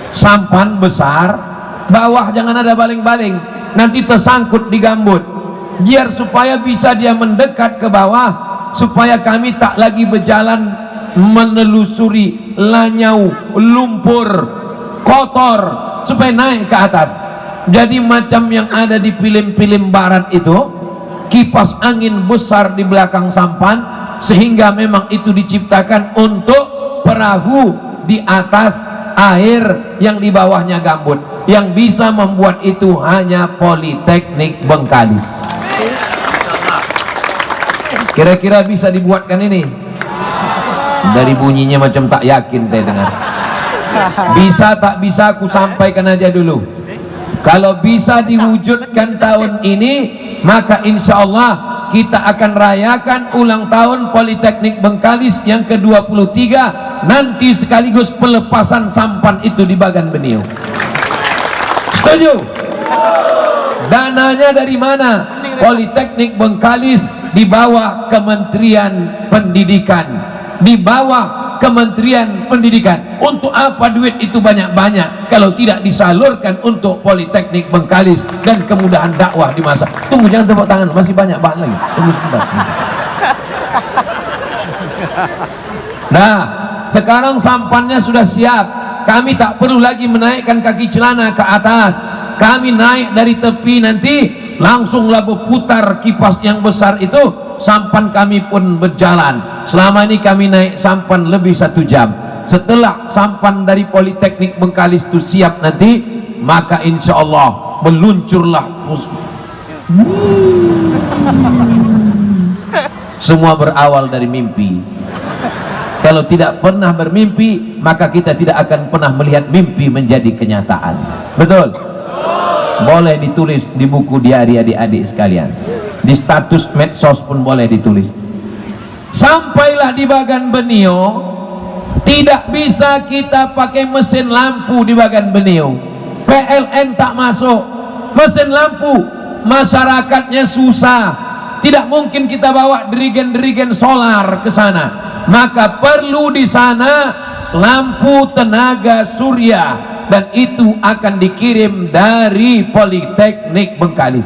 Sampan besar, bawah jangan ada baling-baling, nanti tersangkut di gambut. Biar supaya bisa dia mendekat ke bawah, supaya kami tak lagi berjalan menelusuri lanyau, lumpur, kotor, supaya naik ke atas. Jadi macam yang ada di film-film barat itu, kipas angin besar di belakang sampan, sehingga memang itu diciptakan untuk perahu di atas air yang di bawahnya gambut. Yang bisa membuat itu hanya Politeknik Bengkalis. Kira-kira bisa dibuatkan ini? Dari bunyinya macam tak yakin saya dengar. Bisa tak bisa, aku sampaikan aja dulu. Kalau bisa diwujudkan tahun ini, maka insya Allah kita akan rayakan ulang tahun Politeknik Bengkalis yang ke-23, nanti sekaligus pelepasan sampan itu di Bagan Beniau. Setuju? Dananya dari mana? Politeknik Bengkalis di bawah Kementerian Pendidikan, di bawah Kementerian Pendidikan. Untuk apa duit itu banyak-banyak kalau tidak disalurkan untuk Politeknik Bengkalis dan kemudahan dakwah di masa. Tunggu, jangan tepuk tangan, masih banyak bahan lagi. Tunggu sebentar. Nah, sekarang sampannya sudah siap. Kami tak perlu lagi menaikkan kaki celana ke atas. Kami naik dari tepi, nanti langsunglah berputar kipas yang besar itu, sampan kami pun berjalan. Selama ini kami naik sampan lebih 1 jam. Setelah sampan dari Politeknik Bengkalis itu siap nanti, maka insya Allah meluncurlah semua berawal dari mimpi. Kalau tidak pernah bermimpi, maka kita tidak akan pernah melihat mimpi menjadi kenyataan. Betul? Boleh ditulis di buku diari adik-adik sekalian, di status medsos pun boleh ditulis. Sampailah di Bagan Beniau, tidak bisa kita pakai mesin lampu di Bagan Beniau. PLN tak masuk, mesin lampu masyarakatnya susah. Tidak mungkin kita bawa dirigen-dirigen solar ke sana. Maka perlu di sana lampu tenaga surya, dan itu akan dikirim dari Politeknik Bengkalis.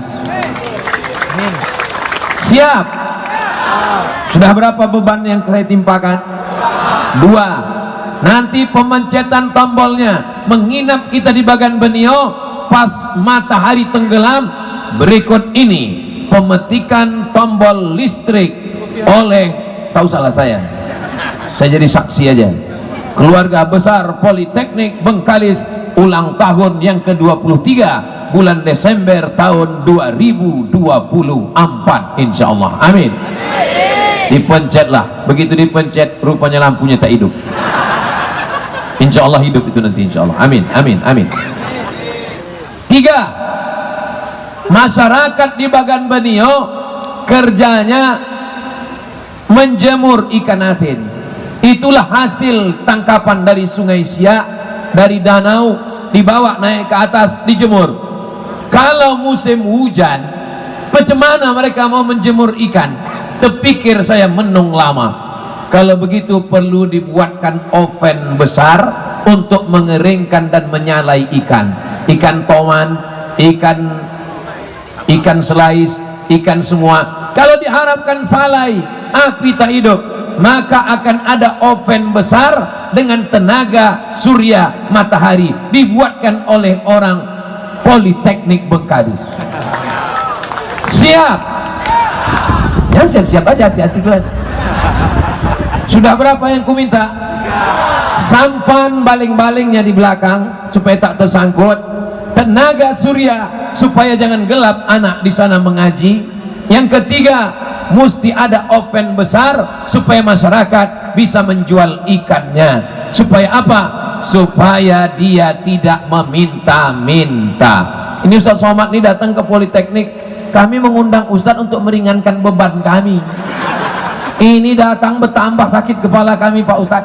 Siap? Sudah berapa beban yang saya timpakan? 2. Nanti pemencetan tombolnya menginap kita di Bagan Beniau pas matahari tenggelam. Berikut ini pemetikan tombol listrik oleh, tahu salah saya jadi saksi aja, keluarga besar Politeknik Bengkalis ulang tahun yang ke-23 bulan Desember tahun 2024 insyaallah. Amin. Dipencetlah, begitu dipencet rupanya lampunya tak hidup. Insyaallah hidup itu nanti insyaallah. Amin, amin, amin. 3. Masyarakat di Bagan Beniau kerjanya menjemur ikan asin. Itulah hasil tangkapan dari Sungai Siak, dari danau, dibawa naik ke atas, dijemur. Kalau musim hujan, macam mana mereka mau menjemur ikan? Terpikir saya menung lama. Kalau begitu perlu dibuatkan oven besar untuk mengeringkan dan menyalai ikan. Ikan toman, ikan selais, ikan semua. Kalau diharapkan salai, api tak hidup, maka akan ada oven besar dengan tenaga surya matahari, dibuatkan oleh orang Politeknik Bengkalis. Siap? Jangan siap-siap aja, hati-hati kalian. Sudah berapa yang ku minta? Sampan baling-balingnya di belakang supaya tak tersangkut, tenaga surya supaya jangan gelap anak di sana mengaji. Yang ketiga, mesti ada oven besar supaya masyarakat bisa menjual ikannya. Supaya apa? supaya dia tidak meminta-minta. Ini Ustaz Somad ini datang ke Politeknik, kami mengundang Ustaz untuk meringankan beban kami. Ini datang bertambah sakit kepala kami Pak Ustaz.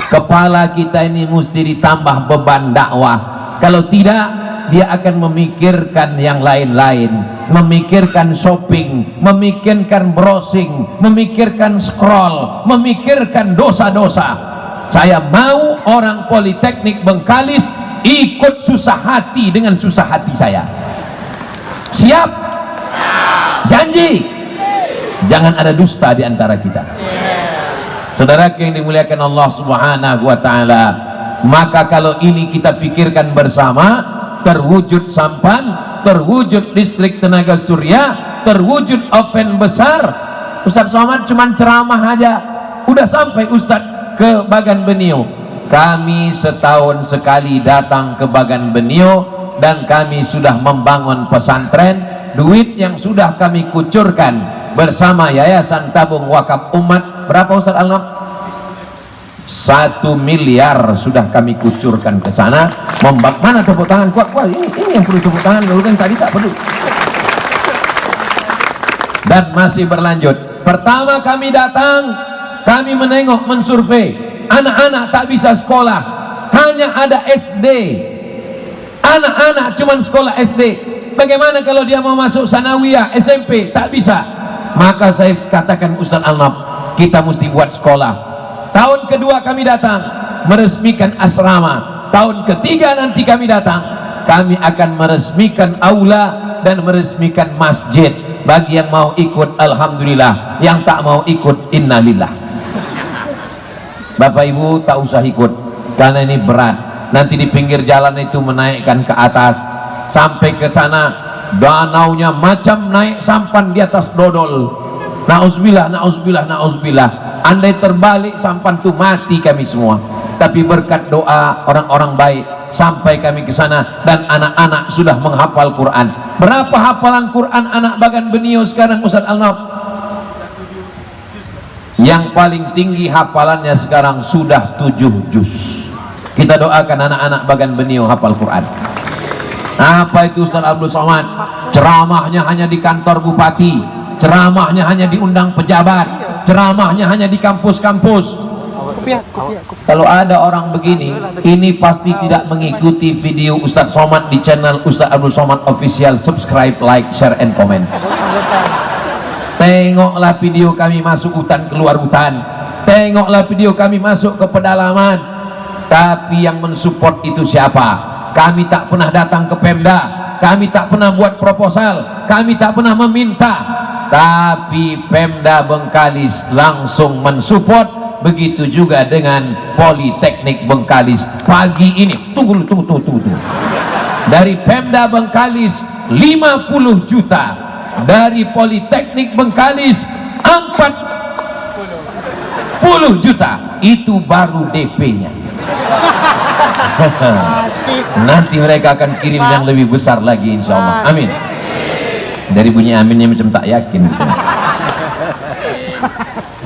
Kepala kita ini mesti ditambah beban dakwah. Kalau tidak, dia akan memikirkan yang lain-lain, memikirkan shopping, memikirkan browsing, memikirkan scroll, memikirkan dosa-dosa. Saya mau orang Politeknik Bengkalis ikut susah hati dengan susah hati saya. Siap? Janji? Jangan ada dusta di antara kita. Saudara yang dimuliakan Allah Subhanahu wa taala, maka kalau ini kita pikirkan bersama, terwujud sampan, terwujud listrik tenaga surya, terwujud oven besar. Ustaz Somad cuma ceramah aja udah sampai Ustaz ke Bagan Benio. Kami setahun sekali datang ke Bagan Benio dan kami sudah membangun pesantren. Duit yang sudah kami kucurkan bersama Yayasan Tabung Wakaf Umat, berapa Ustaz Alnam? 1 miliar sudah kami kucurkan ke sana. Mana tepuk tangan kuat? Wah, ini yang perlu tepuk tangan, dulu kan tadi tak perlu. Dan masih berlanjut. Pertama kami datang, kami menengok, mensurvei, anak-anak tak bisa sekolah, hanya ada SD. Anak-anak cuma sekolah SD. Bagaimana kalau dia mau masuk sanawiyah, SMP? Tak bisa. Maka saya katakan Ustaz Alnab, kita mesti buat sekolah. Tahun kedua kami datang, meresmikan asrama. Tahun ketiga nanti kami datang, kami akan meresmikan aula dan meresmikan masjid. Bagi yang mau ikut, alhamdulillah. Yang tak mau ikut, innalillah. Bapak Ibu tak usah ikut, karena ini berat. Nanti di pinggir jalan itu menaikkan ke atas, sampai ke sana danaunya macam naik sampan di atas dodol. Nauzubillah, nauzubillah, nauzubillah. Andai terbalik sampan itu mati kami semua. Tapi berkat doa orang-orang baik sampai kami ke sana dan anak-anak sudah menghafal Quran. Berapa hafalan Quran anak Bagan Benio sekarang Ustaz Alnab? Yang paling tinggi hafalannya sekarang sudah 7 juz. Kita doakan anak-anak Bagan Benio hafal Quran. Apa itu Ustaz Abdul Somad? Ceramahnya hanya di kantor bupati, ceramahnya hanya diundang pejabat, ceramahnya hanya di kampus-kampus. Kalau ada orang begini, ini pasti tidak mengikuti video Ustaz Somad di channel Ustaz Abdul Somad Official. Subscribe, like, share, and comment. Tengoklah video kami masuk hutan keluar hutan, tengoklah video kami masuk ke pedalaman. Tapi yang mensupport itu siapa? Kami tak pernah datang ke Pemda, kami tak pernah buat proposal, kami tak pernah meminta, tapi Pemda Bengkalis langsung mensupport. Begitu juga dengan Politeknik Bengkalis pagi ini. Tunggu. Dari Pemda Bengkalis 50 juta, dari Politeknik Bengkalis 40 juta. Itu baru DP-nya. Nanti mereka akan kirim yang lebih besar lagi, insya Allah. Amin. Dari bunyi aminnya macam tak yakin.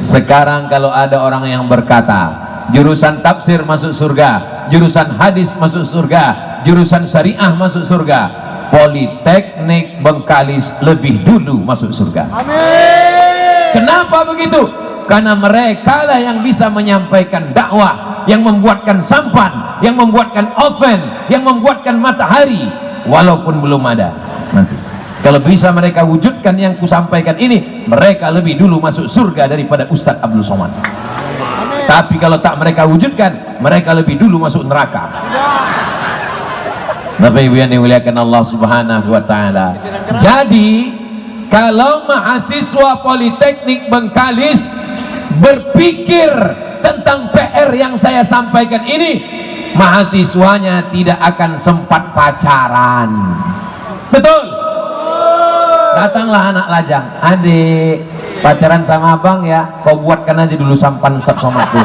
Sekarang kalau ada orang yang berkata jurusan tafsir masuk surga, jurusan hadis masuk surga, jurusan syariah masuk surga, Politeknik Bengkalis lebih dulu masuk surga. Amin. Kenapa begitu? Karena mereka lah yang bisa menyampaikan dakwah, yang membuatkan sampan, yang membuatkan oven, yang membuatkan matahari, walaupun belum ada. Nanti kalau bisa mereka wujudkan yang kusampaikan ini, mereka lebih dulu masuk surga daripada Ustaz Abdul Somad. Tapi kalau tak mereka wujudkan, mereka lebih dulu masuk neraka. Bapak Ibu yang dimuliakan Allah Subhanahu wa taala. Jadi, kalau mahasiswa Politeknik Bengkalis berpikir tentang PR yang saya sampaikan ini, mahasiswanya tidak akan sempat pacaran. Betul? Datanglah anak lajang, adik pacaran sama abang ya, kau buatkan aja dulu sampan Ustaz Somad tuh.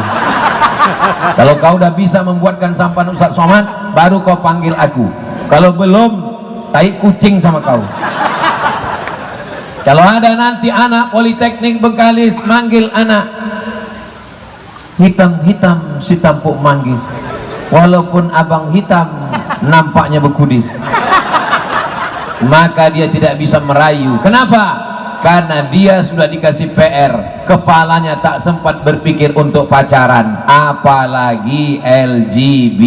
Kalau kau udah bisa membuatkan sampan Ustaz Somad, baru kau panggil aku. Kalau belum, tai kucing sama kau. Kalau ada nanti anak Politeknik Bengkalis manggil anak, hitam-hitam si tampuk manggis, walaupun abang hitam nampaknya bekudis. Maka dia tidak bisa merayu. Kenapa? Karena dia sudah dikasih PR, kepalanya tak sempat berpikir untuk pacaran, apalagi LGBT.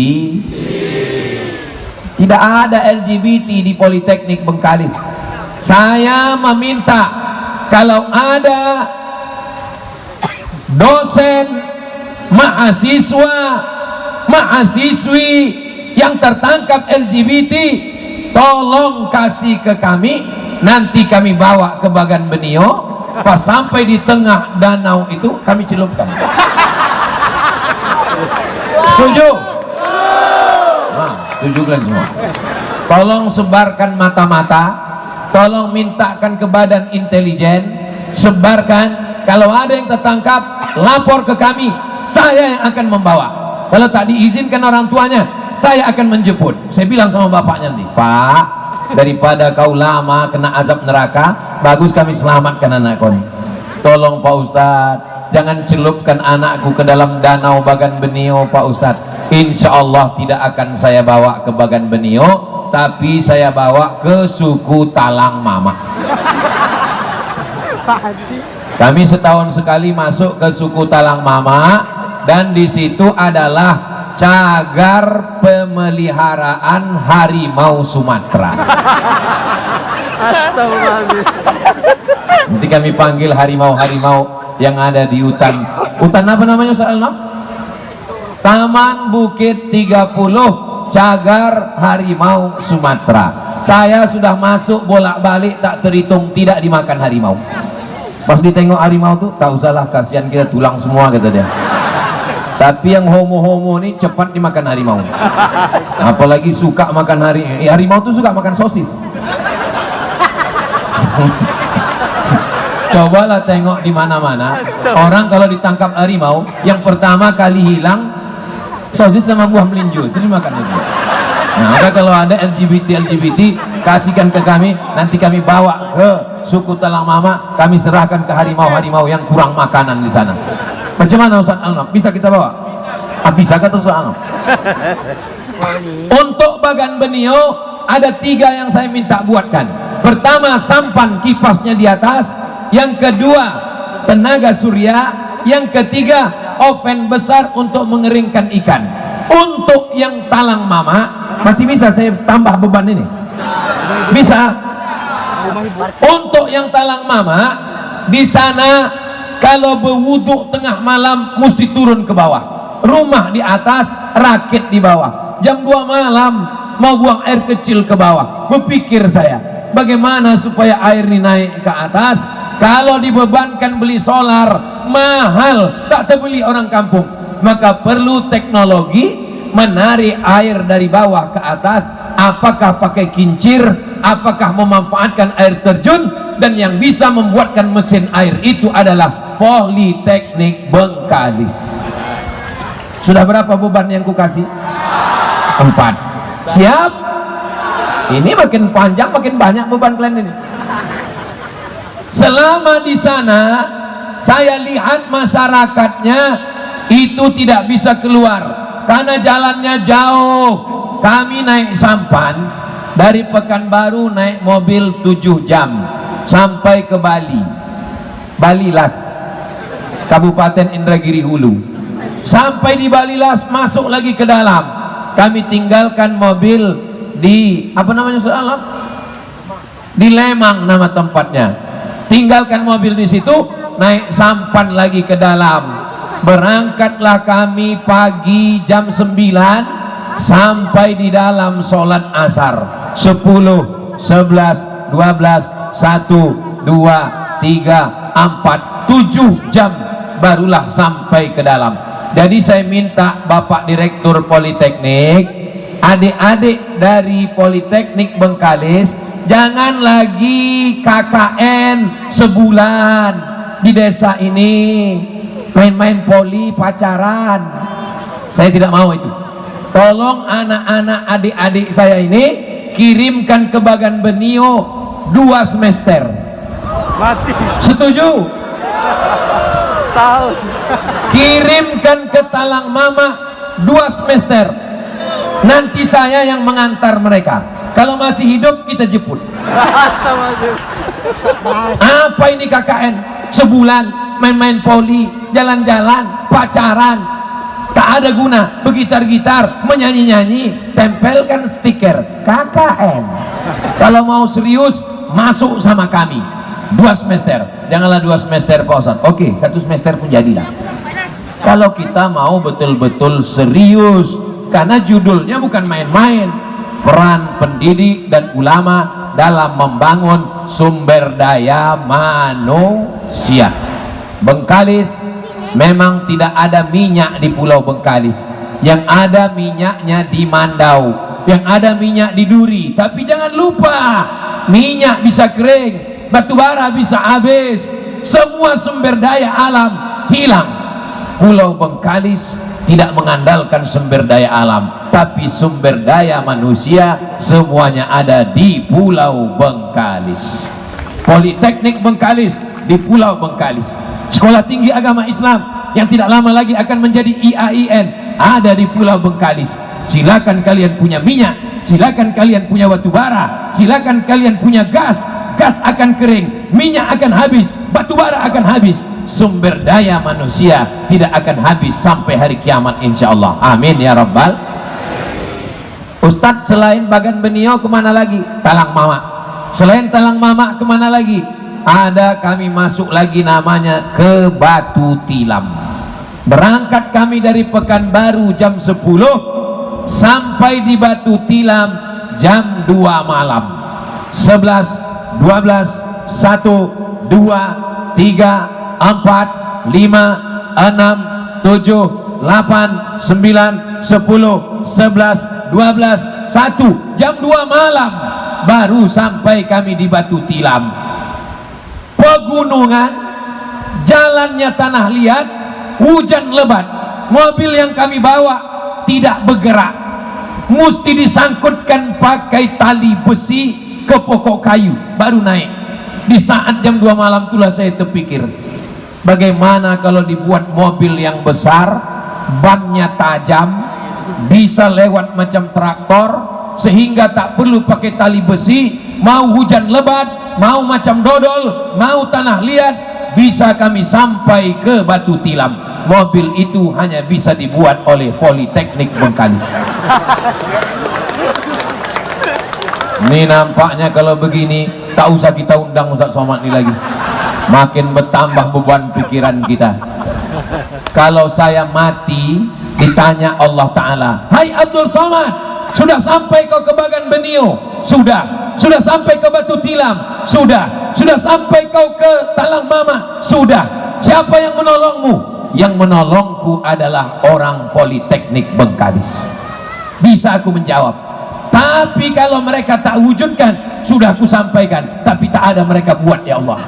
Tidak ada LGBT di Politeknik Bengkalis. Saya meminta kalau ada dosen, mahasiswa, mahasiswi yang tertangkap LGBT, tolong kasih ke kami, nanti kami bawa ke Bagan Benio, pas sampai di tengah danau itu kami celupkan. Setuju? Nah, setuju kalian semua. Tolong sebarkan mata-mata, tolong mintakan ke badan intelijen, sebarkan. Kalau ada yang tertangkap, lapor ke kami, saya yang akan membawa. Kalau tak diizinkan orang tuanya, saya akan menjemput. Saya bilang sama bapaknya nanti, Pak, daripada kau lama kena azab neraka, bagus kami selamatkan anak kau ini. Tolong Pak Ustadz, jangan celupkan anakku ke dalam danau Bagan Benio Pak Ustadz. Insya Allah tidak akan saya bawa ke Bagan Benio, tapi saya bawa ke suku Talang Mama. Kami setahun sekali masuk ke suku Talang Mama, dan di situ adalah cagar pemeliharaan harimau Sumatera. Nanti kami panggil harimau-harimau yang ada di hutan apa namanya Ustaz Alnam? Taman Bukit 30 cagar harimau Sumatera. Saya sudah masuk bolak-balik tak terhitung tidak dimakan harimau. Pas ditengok harimau tuh, tak usahlah, kasihan kita tulang semua kata dia. Tapi yang homo-homo nih cepat dimakan harimau. Apalagi suka makan harimau tuh suka makan sosis. Cobalah tengok di mana-mana orang kalau ditangkap harimau, yang pertama kali hilang sosis sama buah melinjo itu dimakan lagi. Nah, maka kalau ada LGBT kasihkan ke kami, nanti kami bawa ke suku Talang Mama, kami serahkan ke harimau-harimau yang kurang makanan di sana. Macam mana Ustaz Alnam? Bisa kita bawa? Bisa kata Ustaz Alnam? Untuk Bagan Benio ada 3 yang saya minta buatkan. Pertama, sampan kipasnya di atas. Yang kedua, tenaga surya. Yang ketiga, oven besar untuk mengeringkan ikan. Untuk yang Talang Mama, masih bisa saya tambah beban ini? Bisa. Untuk yang Talang Mama, di sana kalau berwuduk tengah malam mesti turun ke bawah. Rumah di atas, rakit di bawah. Jam 2 malam mau buang air kecil ke bawah. Berpikir saya, bagaimana supaya air ini naik ke atas? Kalau dibebankan beli solar, mahal, tak terbeli orang kampung. Maka perlu teknologi menarik air dari bawah ke atas. Apakah pakai kincir, apakah memanfaatkan air terjun, dan yang bisa membuatkan mesin air itu adalah Politeknik Bengkalis. Sudah berapa beban yang ku kasih? 4. Siap? Ini makin panjang makin banyak beban kalian ini. Selama di sana saya lihat masyarakatnya itu tidak bisa keluar karena jalannya jauh. Kami naik sampan dari Pekanbaru, naik mobil 7 jam sampai ke Bali, Balilas, Kabupaten Indragiri Hulu. Sampai di Balilas, masuk lagi ke dalam. Kami tinggalkan mobil di apa namanya Ustaz Alam? Di Lemang nama tempatnya. Tinggalkan mobil di situ, naik sampan lagi ke dalam. Berangkatlah kami pagi jam 9 sampai di dalam sholat asar. 10, 11, 12, 1, 2, 3, 4, 7 jam barulah sampai ke dalam. Jadi saya minta Bapak Direktur Politeknik, adik-adik dari Politeknik Bengkalis, jangan lagi KKN sebulan di desa ini, main-main poli pacaran. Saya tidak mau itu. Tolong anak-anak adik-adik saya ini kirimkan ke Bagan Benio 2 semester. Setuju? Tahun. Kirimkan ke Talang Mama 2 semester. Nanti saya yang mengantar mereka. Kalau masih hidup kita jemput. Apa ini KKN? Sebulan main-main poli, jalan-jalan, pacaran, tak ada guna, bergitar-gitar, menyanyi-nyanyi, tempelkan stiker KKN. Kalau mau serius, masuk sama kami 2 semester. Janganlah 2 semester Pak Ustaz. Oke, 1 semester pun jadilah. Kalau kita mau betul-betul serius, karena judulnya bukan main-main. Peran pendidik dan ulama dalam membangun sumber daya manusia. Bengkalis memang tidak ada minyak di Pulau Bengkalis. Yang ada minyaknya di Mandau, yang ada minyak di Duri. Tapi jangan lupa, minyak bisa kering, batu bara bisa habis, semua sumber daya alam hilang. Pulau Bengkalis tidak mengandalkan sumber daya alam, tapi sumber daya manusia semuanya ada di Pulau Bengkalis. Politeknik Bengkalis di Pulau Bengkalis. Sekolah Tinggi Agama Islam yang tidak lama lagi akan menjadi IAIN ada di Pulau Bengkalis. Silakan kalian punya minyak, silakan kalian punya batu bara, silakan kalian punya gas. Gas akan kering, minyak akan habis, batu bara akan habis. Sumber daya manusia tidak akan habis sampai hari kiamat insyaallah. Amin ya rabbal. Ustadz, selain Bagan Benio kemana lagi? Talang Mama. Selain Talang Mama kemana lagi? Ada, kami masuk lagi namanya ke Batu Tilam. Berangkat kami dari Pekanbaru jam 10 sampai di Batu Tilam jam 2 malam. 11, 12, 1, 2, 3, 4, 5, 6, 7, 8, 9, 10, 11, 12, 1 jam 2 malam baru sampai kami di Batu Tilam. Pegunungan, jalannya tanah liat, hujan lebat, mobil yang kami bawa tidak bergerak, mesti disangkutkan pakai tali besi ke pokok kayu baru naik. Di saat jam 2 malam itulah saya terpikir, bagaimana kalau dibuat mobil yang besar, bannya tajam, bisa lewat macam traktor, sehingga tak perlu pakai tali besi. Mau hujan lebat, mau macam dodol, mau tanah liat, bisa kami sampai ke Batu Tilam. Mobil itu hanya bisa dibuat oleh Politeknik Bengkalis. Ini nampaknya kalau begini tak usah kita undang Ustaz Somad ini lagi, makin bertambah beban pikiran kita. Kalau saya mati ditanya Allah Ta'ala, hai Abdul Somad, sudah sampai kau ke Bagan Benio? Sudah sampai ke Batu Tilam? Sudah sampai kau ke Talang Mama? Sudah. Siapa yang menolongmu? Yang menolongku adalah orang Politeknik Bengkalis. Bisa aku menjawab. Tapi kalau mereka tak wujudkan, sudah aku sampaikan, tapi tak ada mereka buat ya Allah.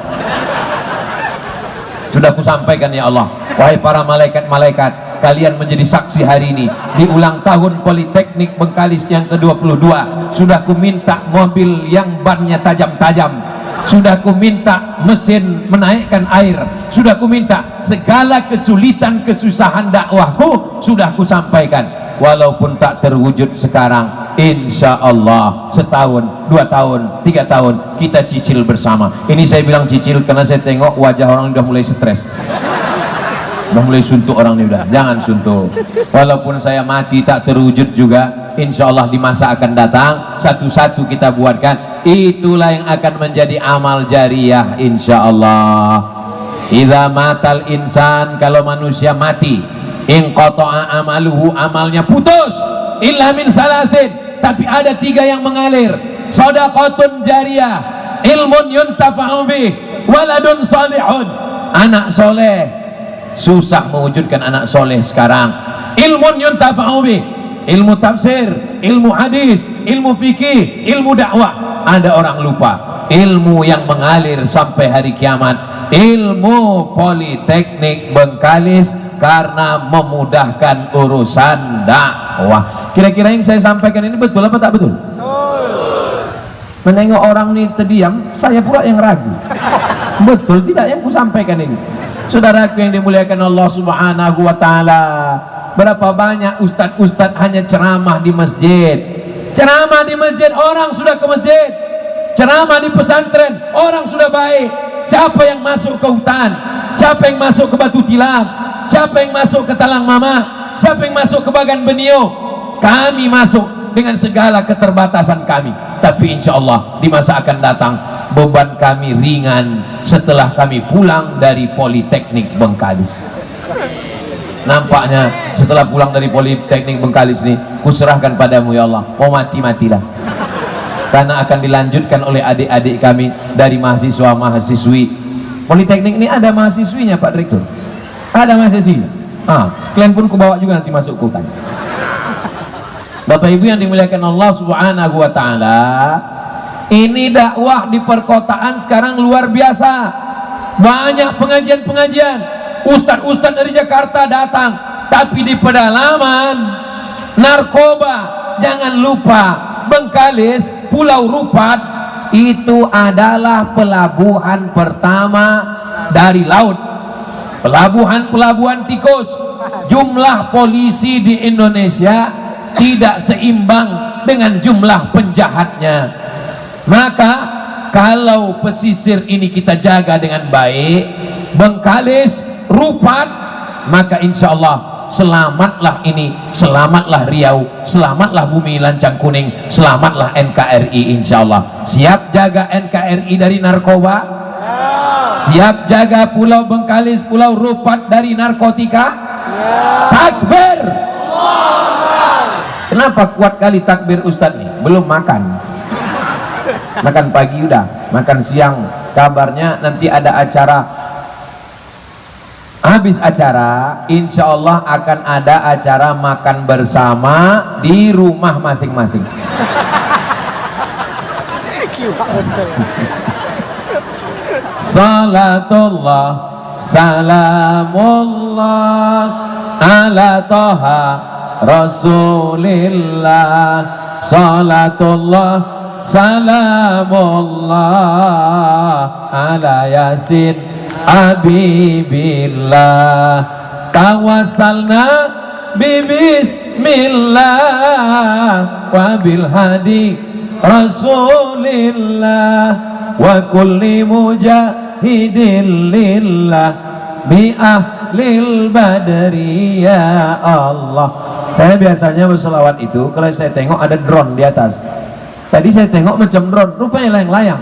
Sudah aku sampaikan ya Allah. Wahai para malaikat-malaikat, kalian menjadi saksi hari ini di ulang tahun Politeknik Bengkalis yang ke-22. Sudah ku minta mobil yang bannya tajam-tajam, sudah ku minta mesin menaikkan air, sudah ku minta segala kesulitan kesusahan dakwahku sudah ku sampaikan. Walaupun tak terwujud sekarang, insya Allah setahun, 2 tahun, 3 tahun kita cicil bersama. Ini saya bilang cicil karena saya tengok wajah orang udah mulai stres, udah mulai suntuk orang ini. Udah jangan suntuk. Walaupun saya mati tak terwujud juga, insya Allah di masa akan datang satu-satu kita buatkan. Itulah yang akan menjadi amal jariah insya Allah. Idza matal insan, kalau manusia mati, inqata'a amaluhu, amalnya putus, illa min salasin, tapi ada 3 yang mengalir. Shadaqatun jariyah, ilmun yuntafa'u bih, waladun salihun, anak soleh. Susah mewujudkan anak soleh sekarang. Ilmun yuntafa'u bih, ilmu tafsir, ilmu hadis, ilmu fikih, ilmu dakwah. Ada orang lupa ilmu yang mengalir sampai hari kiamat, ilmu Politeknik Bengkalis, karena memudahkan urusan dakwah. Kira-kira yang saya sampaikan ini betul apa tak betul? Menengok orang ini terdiam, saya pula yang ragu. Betul tidak yang ku sampaikan ini? Saudaraku yang dimuliakan Allah Subhanahu wa taala, berapa banyak ustadz-ustadz hanya ceramah di masjid. Ceramah di masjid, orang sudah ke masjid. Ceramah di pesantren, orang sudah baik. Siapa yang masuk ke hutan? Siapa yang masuk ke Batu Tilam? Siapa yang masuk ke Talang Mama? Siapa yang masuk ke Bagan Benio? Kami masuk dengan segala keterbatasan kami. Tapi insya Allah di masa akan datang beban kami ringan setelah kami pulang dari Politeknik Bengkalis. Nampaknya setelah pulang dari Politeknik Bengkalis ini, kuserahkan padamu ya Allah, mau mati-matilah, karena akan dilanjutkan oleh adik-adik kami dari mahasiswa-mahasiswi Politeknik ini. Ada mahasiswinya Pak Direktur, ada mahasiswinya. Sekalian pun kubawa juga nanti masuk ke hutan. Bapak Ibu yang dimuliakan Allah Subhanahu wa taala, ini dakwah di perkotaan sekarang luar biasa. Banyak pengajian-pengajian, ustadz-ustadz dari Jakarta datang, tapi di pedalaman narkoba. Jangan lupa Bengkalis, Pulau Rupat itu adalah pelabuhan pertama dari laut. Pelabuhan tikus. Jumlah polisi di Indonesia tidak seimbang dengan jumlah penjahatnya. Maka kalau pesisir ini kita jaga dengan baik, Bengkalis, Rupat, maka insya Allah selamatlah ini, selamatlah Riau, selamatlah Bumi Lancang Kuning, selamatlah NKRI insya Allah. Siap jaga NKRI dari narkoba? Siap jaga Pulau Bengkalis, Pulau Rupat dari narkotika? Takbir! Kenapa kuat kali takbir Ustadz nih? Belum makan. Makan pagi udah, makan siang. Kabarnya nanti ada acara. Habis acara, insya Allah akan ada acara makan bersama di rumah masing-masing. Salatullah, salamullah ala toha Rasulillah, salatullah salamullah ala yasin habibillah, tawassalna bibismillah wa bil hadi Rasulillah wa kulli mujahidin lillah bi ahlil badri ya Allah. Saya biasanya berselawat itu kalau saya tengok ada drone di atas. Tadi saya tengok macam drone, rupanya layang-layang.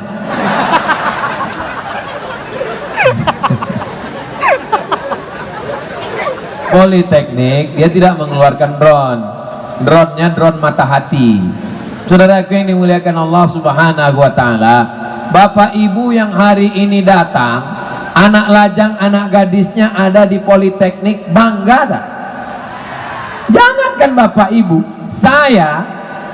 Politeknik dia tidak mengeluarkan drone. Drone-nya drone mata hati. Saudaraku yang dimuliakan Allah Subhanahu wa taala, Bapak Ibu yang hari ini datang, anak lajang, anak gadisnya ada di Politeknik, bangga tak? Jangankan Bapak Ibu, saya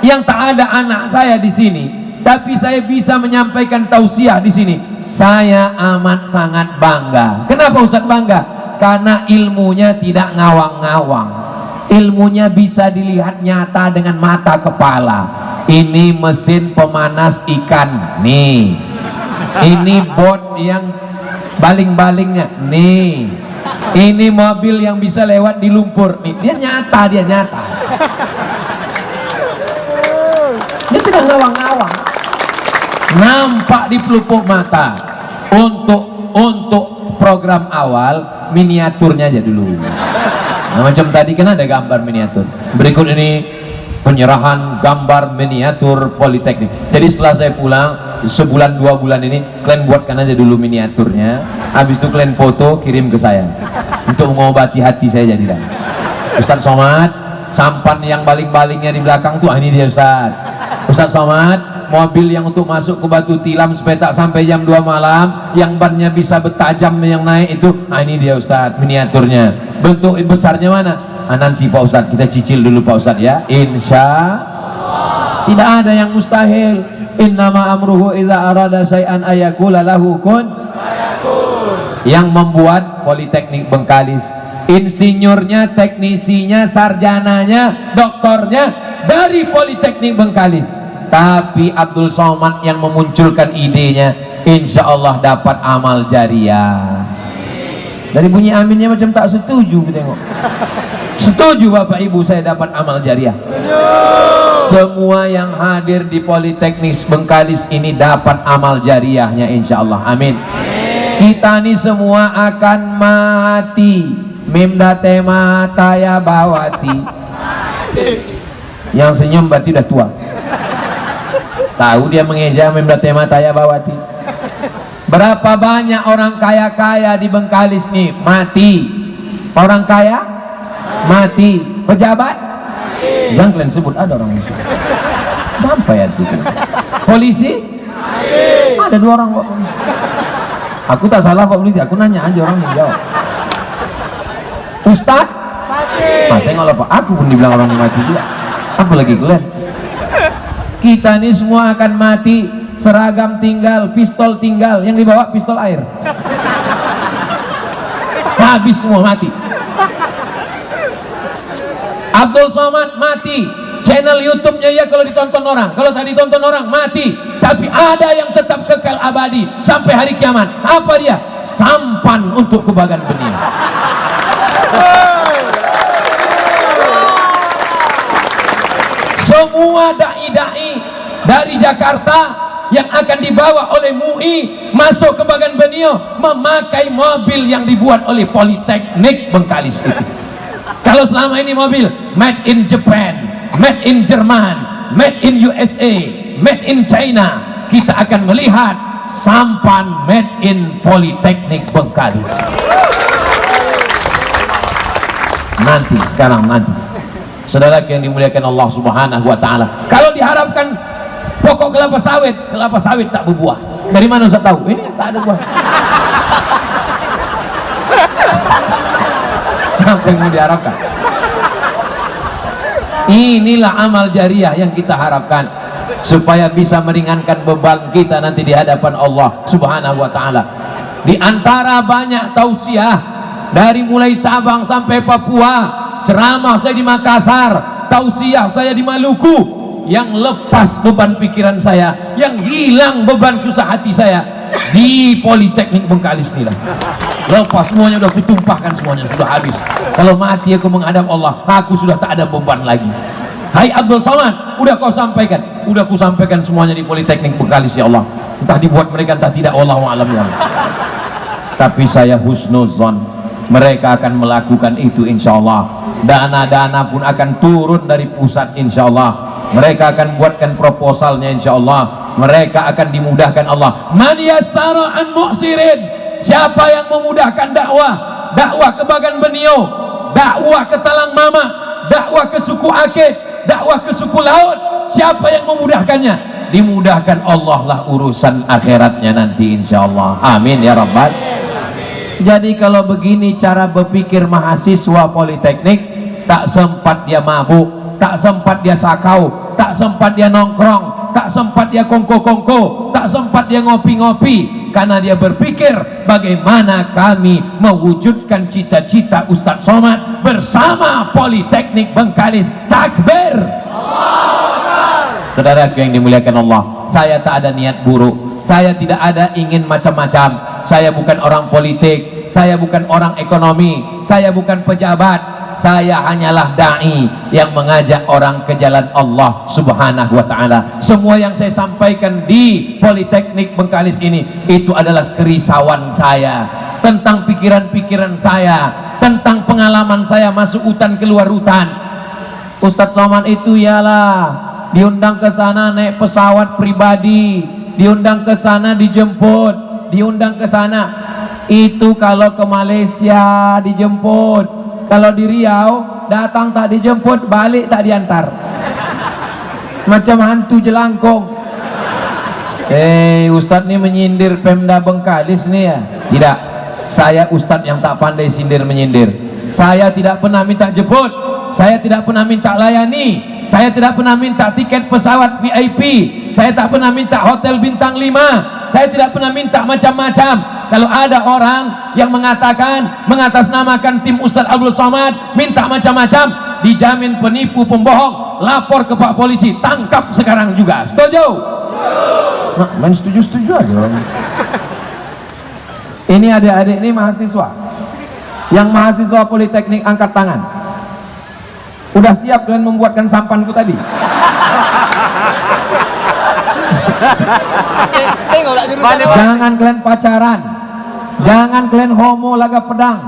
yang tak ada anak saya di sini, tapi saya bisa menyampaikan tausiah di sini. Saya amat sangat bangga. Kenapa Ustaz bangga? Karena ilmunya tidak ngawang-ngawang. Ilmunya bisa dilihat nyata dengan mata kepala. Ini mesin pemanas ikan, nih. Ini bot yang baling-balingnya, nih. Ini mobil yang bisa lewat di lumpur, nih. Dia nyata. Dia tidak ngawang-ngawang. Nampak di pelupuk mata. Untuk program awal miniaturnya aja dulu. Nah, macam tadi kan ada gambar miniatur. Berikut ini penyerahan gambar miniatur Politeknik. Jadi setelah saya pulang sebulan 2 bulan ini, kalian buatkan aja dulu miniaturnya. Habis itu kalian foto kirim ke saya untuk mengobati hati saya jadilah. Ustaz Somad, sampan yang baling-balingnya di belakang tuh, ini dia Ustaz. Ustaz Somad, mobil yang untuk masuk ke Batu Tilam sepetak sampai jam 2 malam, yang bannya bisa bertajam yang naik itu, ini dia Ustaz miniaturnya. Bentuk besarnya mana? Nanti Pak Ustaz kita cicil dulu Pak Ustaz ya. Insya tidak ada yang mustahil. Innama amruhu iza arada syai'an ayakula lahu kun. Yang membuat Politeknik Bengkalis, insinyurnya, teknisinya, sarjananya, doktornya dari Politeknik Bengkalis. Tapi Abdul Somad yang memunculkan idenya, insya Allah dapat amal jariah. Dari bunyi aminnya macam tak setuju tengok. Setuju Bapak Ibu saya dapat amal jariah? Semua yang hadir di Politeknik Bengkalis ini dapat amal jariahnya insya Allah. Amin. Kita ini semua akan mati. Mimda tema taya bawati. Yang senyum berarti udah tua. Tahu dia mengeja Mimda tema taya bawati. Berapa banyak orang kaya-kaya di Bengkalis nih mati. Orang kaya mati. Pejabat jangan kalian sebut, ada orang musuh sampai itu. Polisi ada 2 orang Pak polisi. Aku tak salah Pak polisi, aku nanya aja orang yang jawab. Ustaz mati tengoklah Pak, aku pun dibilang orang yang mati juga, apalagi kalian. Kita ini semua akan mati. Seragam tinggal, pistol tinggal, yang dibawa pistol air. Habis semua mati. Abdul Somad mati. Channel YouTube-nya ya kalau ditonton orang, kalau tak ditonton orang mati. Tapi ada yang tetap kekal abadi sampai hari kiamat. Apa dia? Sampan untuk kebagan benih. Semua dai-dai dari Jakarta yang akan dibawa oleh MUI masuk ke Bagan Benio memakai mobil yang dibuat oleh Politeknik Bengkalis itu. Kalau selama ini mobil made in Japan, made in Jerman, made in USA, made in China, kita akan melihat sampan made in Politeknik Bengkalis. Nanti, sekarang nanti. Saudara yang dimuliakan Allah Subhanahu wa taala. Kalau diharapkan pokok kelapa sawit tak berbuah. Dari mana Ustaz tahu? Ini tak ada buah. Apa yang mau diharapkan? Inilah amal jariah yang kita harapkan supaya bisa meringankan beban kita nanti di hadapan Allah Subhanahu wa taala. Di antara banyak tausiah dari mulai Sabang sampai Papua, ceramah saya di Makassar, tausiah saya di Maluku, yang lepas beban pikiran saya, yang hilang beban susah hati saya di Politeknik Bengkalis inilah. Lepas semuanya udah kutumpahkan, semuanya sudah habis. Kalau mati aku menghadap Allah, aku sudah tak ada beban lagi. Hai Abdul Somad, udah kau sampaikan, udah ku sampaikan semuanya di Politeknik Bengkalis ya Allah. Entah dibuat mereka entah tidak, wallahu a'lam ya Allah. Tapi saya husnuzon, mereka akan melakukan itu insya Allah. Dana-dana pun akan turun dari pusat insya Allah. Mereka akan buatkan proposalnya insya Allah. Mereka akan dimudahkan Allah. Man yassara an mu'sirin, siapa yang memudahkan dakwah, dakwah ke Bagan Benio, dakwah ke Talang Mama, dakwah ke suku Akeh, dakwah ke suku Laut, siapa yang memudahkannya, dimudahkan Allah lah urusan akhiratnya nanti insya Allah. Amin ya Rabbal. Jadi kalau begini cara berpikir mahasiswa Politeknik, tak sempat dia mabuk, tak sempat dia sakau, tak sempat dia nongkrong, tak sempat dia kongko-kongko, tak sempat dia ngopi-ngopi, karena dia berpikir bagaimana kami mewujudkan cita-cita Ustadz Somad bersama Politeknik Bengkalis. Takbir. Saudaraku yang dimuliakan Allah, saya tak ada niat buruk, saya tidak ada ingin macam-macam. Saya bukan orang politik, saya bukan orang ekonomi, saya bukan pejabat, saya hanyalah dai yang mengajak orang ke jalan Allah Subhanahu wa taala. Semua yang saya sampaikan di Politeknik Bengkalis ini itu adalah kerisauan saya tentang pikiran-pikiran saya, tentang pengalaman saya masuk hutan keluar hutan. Ustadz Somad itu ialah diundang ke sana naik pesawat pribadi, diundang ke sana dijemput, diundang ke sana. Itu kalau ke Malaysia dijemput, kalau di Riau datang tak dijemput, balik tak diantar, macam hantu jelangkung. Ustadz nih menyindir Pemda Bengkalis nih ya? Tidak, saya ustadz yang tak pandai sindir menyindir. Saya tidak pernah minta jemput, saya tidak pernah minta layani, saya tidak pernah minta tiket pesawat VIP, saya tak pernah minta hotel bintang 5, saya tidak pernah minta macam-macam. Kalau ada orang yang mengatakan mengatasnamakan tim Ustadz Abdul Somad minta macam-macam, dijamin penipu pembohong, lapor ke Pak Polisi, tangkap sekarang juga. Setuju? Nah, main setuju-setuju aja. Ini adik-adik ini mahasiswa, Yang mahasiswa politeknik angkat tangan. Udah siap kalian membuatkan sampanku tadi? Jangan kalian pacaran, jangan kalian homo laga pedang.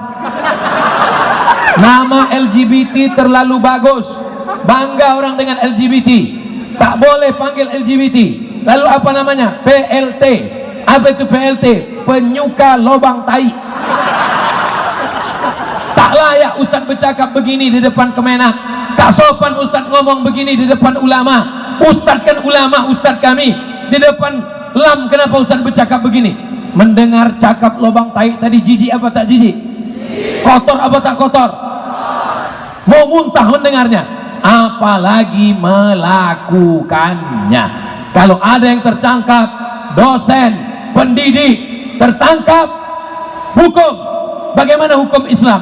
Nama LGBT terlalu bagus, bangga orang dengan LGBT. Tak boleh panggil LGBT. Lalu apa namanya? PLT. Apa itu PLT? Penyuka lobang tai. Tak layak Ustadz bercakap begini di depan Kemenak. Tak sopan Ustadz ngomong begini di depan ulama. Ustadz kan ulama, Ustadz kami. Di depan LAM kenapa Ustadz bercakap begini? Mendengar cakap lobang tai tadi, jijik apa tak jijik? Kotor apa tak kotor? Mau muntah mendengarnya, apalagi melakukannya. Kalau ada yang tertangkap, dosen, pendidik tertangkap, hukum. Bagaimana hukum Islam?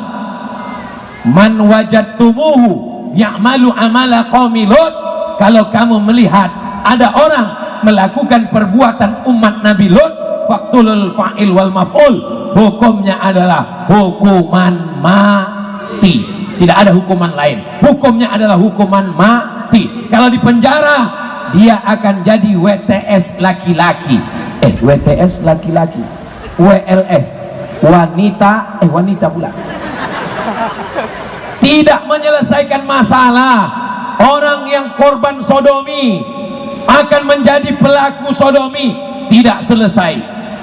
Man wajadtumuhu ya'malu amala qaumi Lut. Kalau kamu melihat ada orang melakukan perbuatan umat Nabi Lut, faqtulul fa'il wal maf'ul, hukumnya adalah hukuman mati. Tidak ada hukuman lain, hukumnya adalah hukuman mati. Kalau di penjara, dia akan jadi WTS laki-laki. WTS laki-laki, WLS wanita, wanita pula. Tidak menyelesaikan masalah. Orang yang korban sodomi akan menjadi pelaku sodomi. Tidak selesai.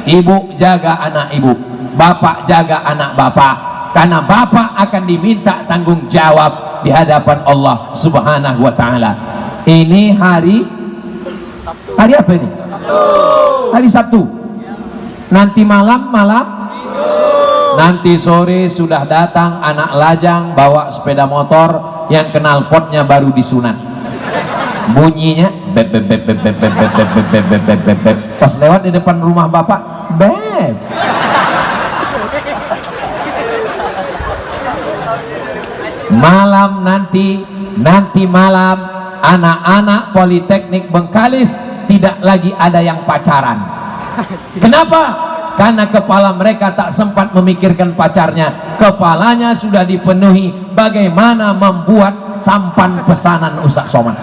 Ibu jaga anak ibu, bapak jaga anak bapak, karena bapak akan diminta tanggung jawab di hadapan Allah Subhanahu wa ta'ala. Ini hari apa ini? Hari Sabtu. Nanti malam nanti sore sudah datang anak lajang bawa sepeda motor yang knalpotnya baru disunat. Bunyinya beb beb beb beb beb beb beb beb beb beb beb beb beb. Pas lewat di depan rumah bapak, beb. Malam nanti malam anak-anak Politeknik Bengkalis tidak lagi ada yang pacaran. Kenapa? Karena kepala mereka tak sempat memikirkan pacarnya. Kepalanya sudah dipenuhi bagaimana membuat sampan pesanan Ustaz Somad.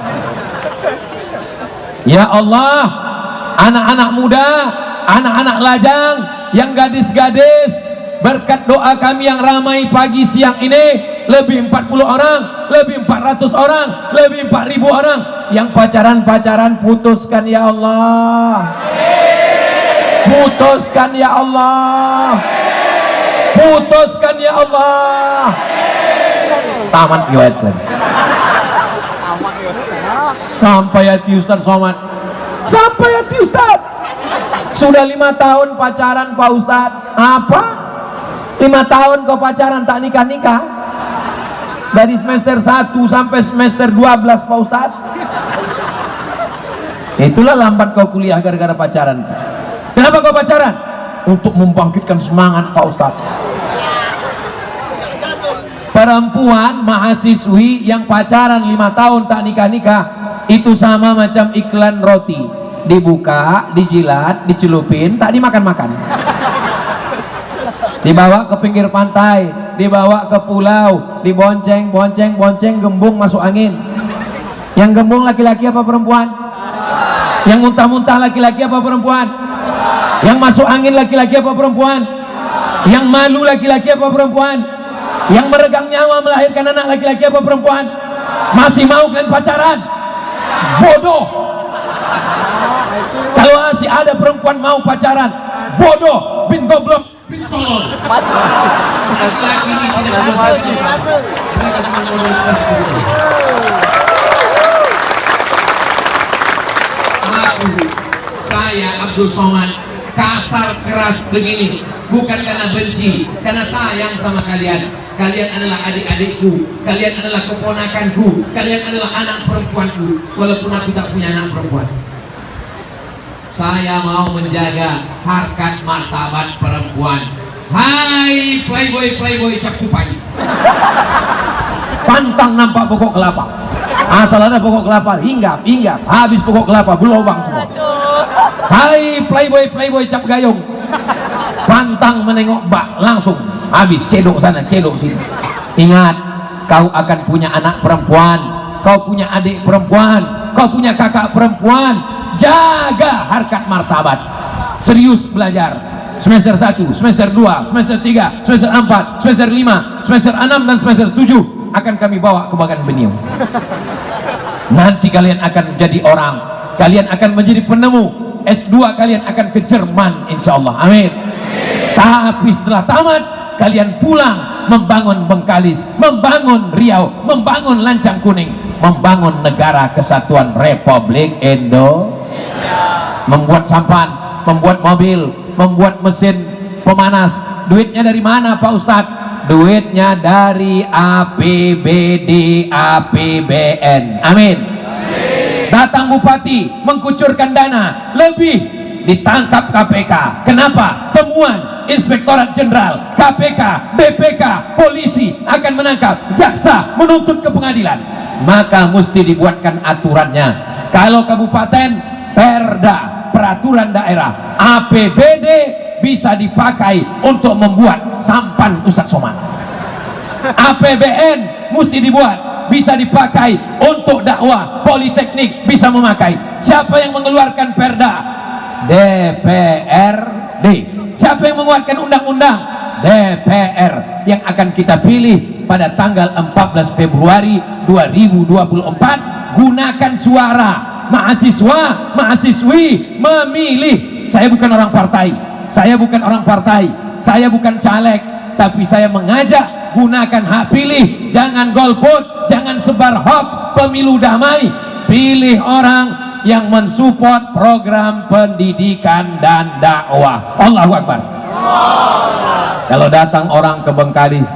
Ya Allah, anak-anak muda, anak-anak lajang, yang gadis-gadis, berkat doa kami yang ramai pagi siang ini, lebih 40 orang, lebih 400 orang, lebih 4000 orang yang pacaran-pacaran, putuskan ya Allah. Putuskan ya Allah. Putuskan ya Allah. Taman riwayat lagi. Sampai hati Ustaz Somad. Sampai hati Ustaz. Sudah 5 tahun pacaran Pak Ustaz. Apa? 5 tahun kau pacaran tak nikah-nikah? Dari semester 1 sampai semester 12 Pak Ustaz. Itulah lambat kau kuliah gara-gara pacaran. Kenapa kau pacaran? Untuk membangkitkan semangat Pak Ustaz. Perempuan mahasiswi yang pacaran 5 tahun tak nikah-nikah, itu sama macam iklan roti. Dibuka, dijilat, dicelupin, tak dimakan-makan. Dibawa ke pinggir pantai, dibawa ke pulau, dibonceng, bonceng, gembung masuk angin. Yang gembung laki-laki apa perempuan? Yang muntah-muntah laki-laki apa perempuan? Yang masuk angin laki-laki apa perempuan? Yang malu laki-laki apa perempuan? Yang meregang nyawa melahirkan anak laki-laki apa perempuan? Masih mau kalian pacaran? Bodoh. Kalau masih ada perempuan mau pacaran, bodoh, bin goblok, bin tolol. Laki-laki ini tidak berhasil. Saya Abdul Somad kasar keras begini bukan karena benci, karena sayang sama kalian. Kalian adalah adik-adikku, kalian adalah keponakanku, kalian adalah anak perempuanku, walaupun aku tak punya anak perempuan. Saya mau menjaga harkat martabat perempuan. Hai playboy Sabtu pagi, pantang nampak pokok kelapa. Asal ada pokok kelapa, hinggap, habis pokok kelapa berlubang semua. Hai playboy cap gayung, pantang menengok bak, langsung habis cedok sana cedok sini. Ingat, kau akan punya anak perempuan, kau punya adik perempuan, kau punya kakak perempuan. Jaga harkat martabat, serius belajar. Semester 1, semester 2, semester 3, semester 4, semester 5, semester 6 dan semester 7 akan kami bawa ke Bagan Beniau. Nanti kalian akan jadi orang, kalian akan menjadi penemu. S2 kalian akan ke Jerman insyaallah, amin. Tapi setelah tamat kalian pulang membangun Bengkalis, membangun Riau, membangun Lancang Kuning, membangun negara kesatuan Republik Indonesia, membuat sampan, membuat mobil, membuat mesin pemanas. Duitnya dari mana Pak Ustadz? Duitnya dari APBD, APBN, amin. Datang bupati mengkucurkan dana lebih, ditangkap KPK. Kenapa? Temuan Inspektorat Jenderal, KPK, BPK, polisi akan menangkap, jaksa menuntut ke pengadilan. Maka mesti dibuatkan aturannya. Kalau kabupaten, perda, peraturan daerah, APBD bisa dipakai untuk membuat sampan Ustadz Somad. APBN mesti dibuat bisa dipakai untuk dakwah, politeknik bisa memakai. Siapa yang mengeluarkan perda? DPRD. Siapa yang mengeluarkan undang-undang? DPR. Yang akan kita pilih pada tanggal 14 Februari 2024. Gunakan suara mahasiswa, mahasiswi memilih. Saya bukan orang partai, saya bukan orang partai, saya bukan caleg, tapi saya mengajak gunakan hak pilih, jangan golput, jangan sebar hoax, pemilu damai. Pilih orang yang mensupport program pendidikan dan dakwah. Allahu Akbar. Kalau datang orang ke Bengkalis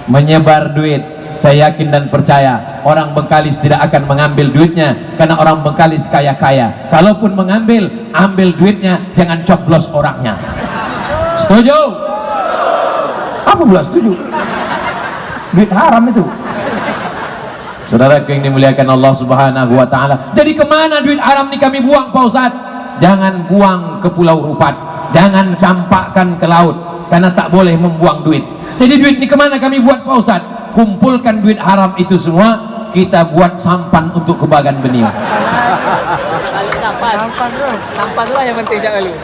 menyebar duit, saya yakin dan percaya orang Bengkalis tidak akan mengambil duitnya, karena orang Bengkalis kaya-kaya. Kalaupun mengambil, ambil duitnya, jangan coblos orangnya. Setuju? Apa pula setuju? Duit haram itu. Saudara yang dimuliakan Allah Subhanahu wa taala. Jadi kemana duit haram ini kami buang Pak Ustaz? Jangan buang ke Pulau Rupat, jangan campakkan ke laut, karena tak boleh membuang duit. Jadi duit ini kemana kami buat Pak Ustaz? Kumpulkan duit haram itu semua, kita buat sampan untuk ke Bagan Beniau. Sampan lah yang penting jangan lu.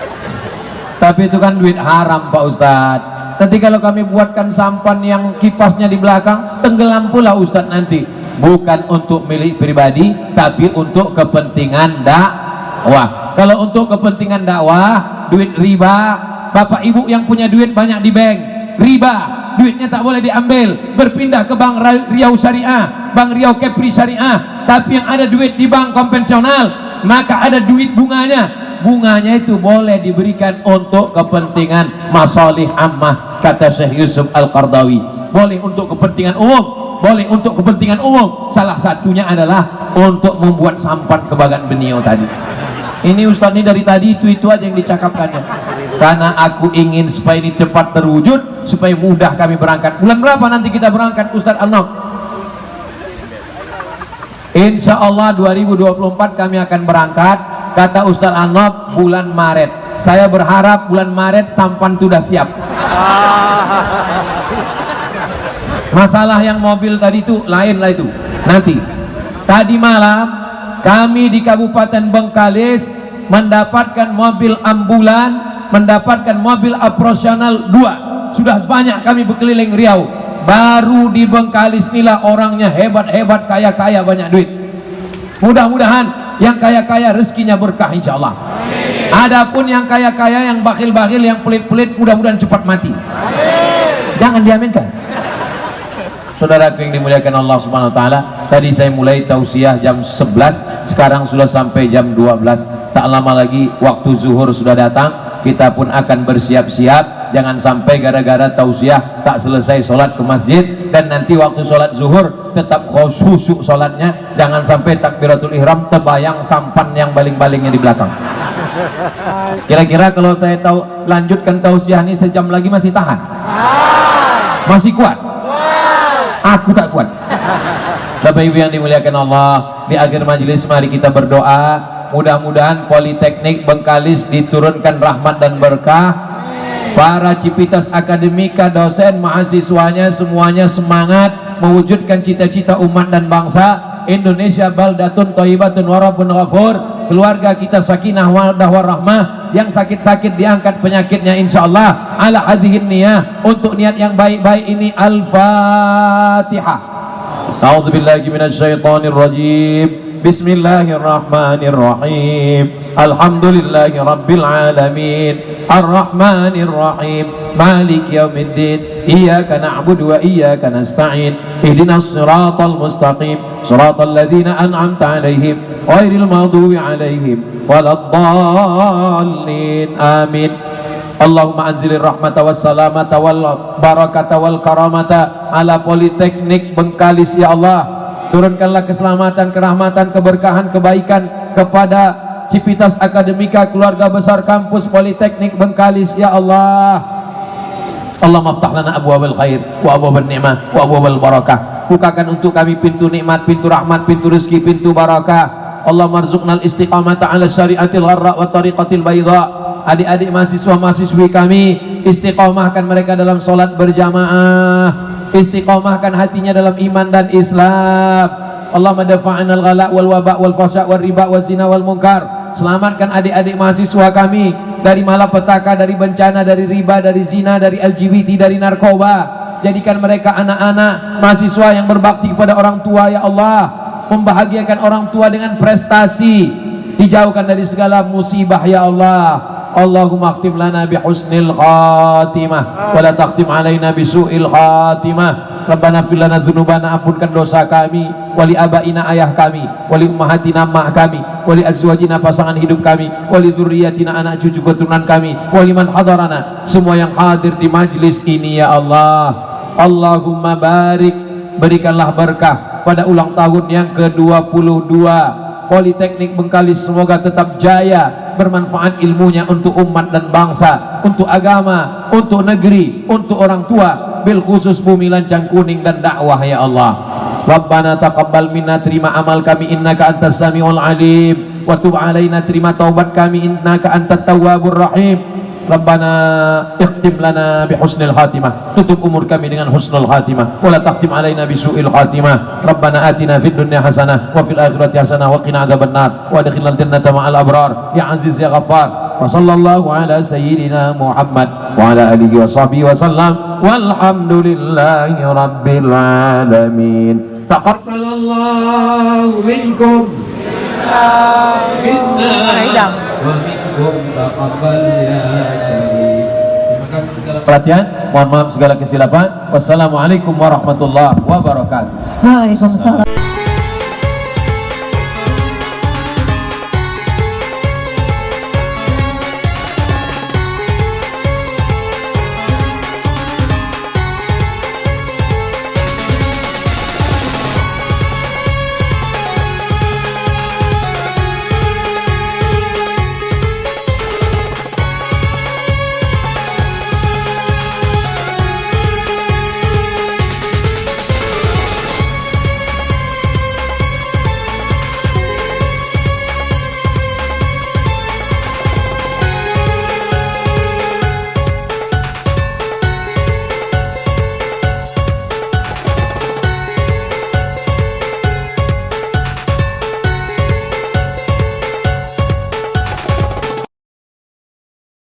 Tapi itu kan duit haram Pak Ustadz. Nanti kalau kami buatkan sampan yang kipasnya di belakang, tenggelam pula Ustadz nanti. Bukan untuk milik pribadi, tapi untuk kepentingan dakwah. Kalau untuk kepentingan dakwah, duit riba, bapak ibu yang punya duit banyak di bank, riba, duitnya tak boleh diambil, berpindah ke Bank Riau Syariah, Bank Riau Kepri Syariah. Tapi yang ada duit di bank konvensional, maka ada duit bunganya. Bunganya itu boleh diberikan untuk kepentingan masalih ammah, kata Syekh Yusuf Al-Qardawi. Boleh untuk kepentingan umum, boleh untuk kepentingan umum. Salah satunya adalah untuk membuat sampan ke Bagan Beniau tadi. Ini Ustaz ini dari tadi itu aja yang dicakapkannya. Karena aku ingin supaya ini cepat terwujud, supaya mudah kami berangkat. Bulan berapa nanti kita berangkat Ustaz Al-Nob? Insya Allah 2024 kami akan berangkat. Kata Ustaz Al-Nob bulan Maret. Saya berharap bulan Maret sampan sudah siap. Masalah yang mobil tadi itu lain lah itu. Nanti tadi malam kami di Kabupaten Bengkalis mendapatkan mobil ambulan, mendapatkan mobil operasional 2. Sudah banyak kami berkeliling Riau. Baru di Bengkalis inilah orangnya hebat-hebat, kaya-kaya, banyak duit. Mudah-mudahan yang kaya-kaya rezekinya berkah insyaallah. Adapun yang kaya-kaya, yang bakhil-bakhil, yang pelit-pelit, mudah-mudahan cepat mati. Jangan diaminkan. Saudara yang dimuliakan Allah Subhanahu wa taala, tadi saya mulai tausiah jam 11, sekarang sudah sampai jam 12. Tak lama lagi waktu zuhur sudah datang, kita pun akan bersiap-siap. Jangan sampai gara-gara tausiah tak selesai sholat ke masjid, dan nanti waktu sholat zuhur tetap khusyuk sholatnya. Jangan sampai takbiratul ihram terbayang sampan yang baling-balingnya di belakang. Kira-kira kalau saya tahu lanjutkan tausiah ini sejam lagi masih tahan? Masih kuat? Aku tak kuat. Bapak Ibu yang dimuliakan Allah, di akhir majelis mari kita berdoa. Mudah-mudahan Politeknik Bengkalis diturunkan rahmat dan berkah. para Civitas Akademika, dosen, mahasiswanya semuanya semangat mewujudkan cita-cita umat dan bangsa Indonesia baldatun thayyibatun wa rabbun ghafur. Keluarga kita sakinah wadah warahmah, yang sakit-sakit diangkat penyakitnya insyaallah. Ala hadhihi niyah, untuk niat yang baik-baik ini. Al-Fatihah. A'udzubillahi minasyaitonir rajim. Bismillahirrahmanirrahim. Alhamdulillahi rabbil alamin. Ar-Rahmanir Rahim. Malik yaumiddin. Iyyaka na'budu wa iyyaka nasta'in. Ihdinas siratal mustaqim. Siratal ladzina an'amta 'alaihim ghairil maghdubi 'alaihim waladdallin. Amin. Allahumma anzilir rahmata was salamata wal barakata wal karamata ala Politeknik Bengkalis ya Allah. Turunkanlah keselamatan, kerahmatan, keberkahan, kebaikan kepada Civitas Akademika, keluarga besar kampus Politeknik Bengkalis ya Allah. Allahumma aftah lana abwabal khair wa abwabal ni'mah wa abwabal barakah. Bukakan untuk kami pintu nikmat, pintu rahmat, pintu rezeki, pintu barakah. Allahumma arzuqnal istiqamata ala syariatil gharra wa tariqatil bayda. Adik-adik mahasiswa-mahasiswi kami, istiqamahkan mereka dalam sholat berjamaah, istiqamahkan hatinya dalam iman dan Islam. Allahumma dafa'anal ghala wal waba wal fasya wal riba wal zina wal munkar. Selamatkan adik-adik mahasiswa kami dari malapetaka, dari bencana, dari riba, dari zina, dari LGBT, dari narkoba. Jadikan mereka anak-anak mahasiswa yang berbakti kepada orang tua ya Allah. Membahagiakan orang tua dengan prestasi, dijauhkan dari segala musibah ya Allah. Allahumma akhtim lana bi husnil khatimah wa la takhtim alaina bi su'il khatimah. Rabbana fil lana dzunubana, ampunkan dosa kami, wali abaina ayah kami, wali ummahatina mak kami, wali azwajina pasangan hidup kami, wali dzurriyyatina anak cucu keturunan kami, wali man hadarana, semua yang hadir di majlis ini ya Allah. Allahumma barik, berikanlah berkah pada ulang tahun yang ke-22 Politeknik Bengkalis. Semoga tetap jaya, bermanfaat ilmunya untuk umat dan bangsa, untuk agama, untuk negeri, untuk orang tua, bil khusus bumi Lancang Kuning dan dakwah ya Allah. Rabbana taqabbal minna, terima amal kami, innaka antas samiul alim, wa tub alaina, terima taubat kami, innaka antat tawwabur rahim. Rabbana ikhtim lana bi husnil khatimah, tutup umur kami dengan husnul khatimah, wa la takhtim alaina bi su'il khatimah. Rabbana atina fid dunya hasanah wa fil akhirati hasanah wa qina adzabannar wa adkhilnal jannata ma'al abrar ya aziz ya ghaffar. Wa sallallahu ala sayyidina Muhammad wa ala alihi wa sahbihi wa sallam, walhamdulillahi rabbil alamin. Taqabbalallahu minkum minna wa minkum taqabbal ya karim. Terima kasih segala perhatian, mohon maaf segala kesilapan. Wassalamualaikum warahmatullahi wabarakatuh. Waalaikumsalam.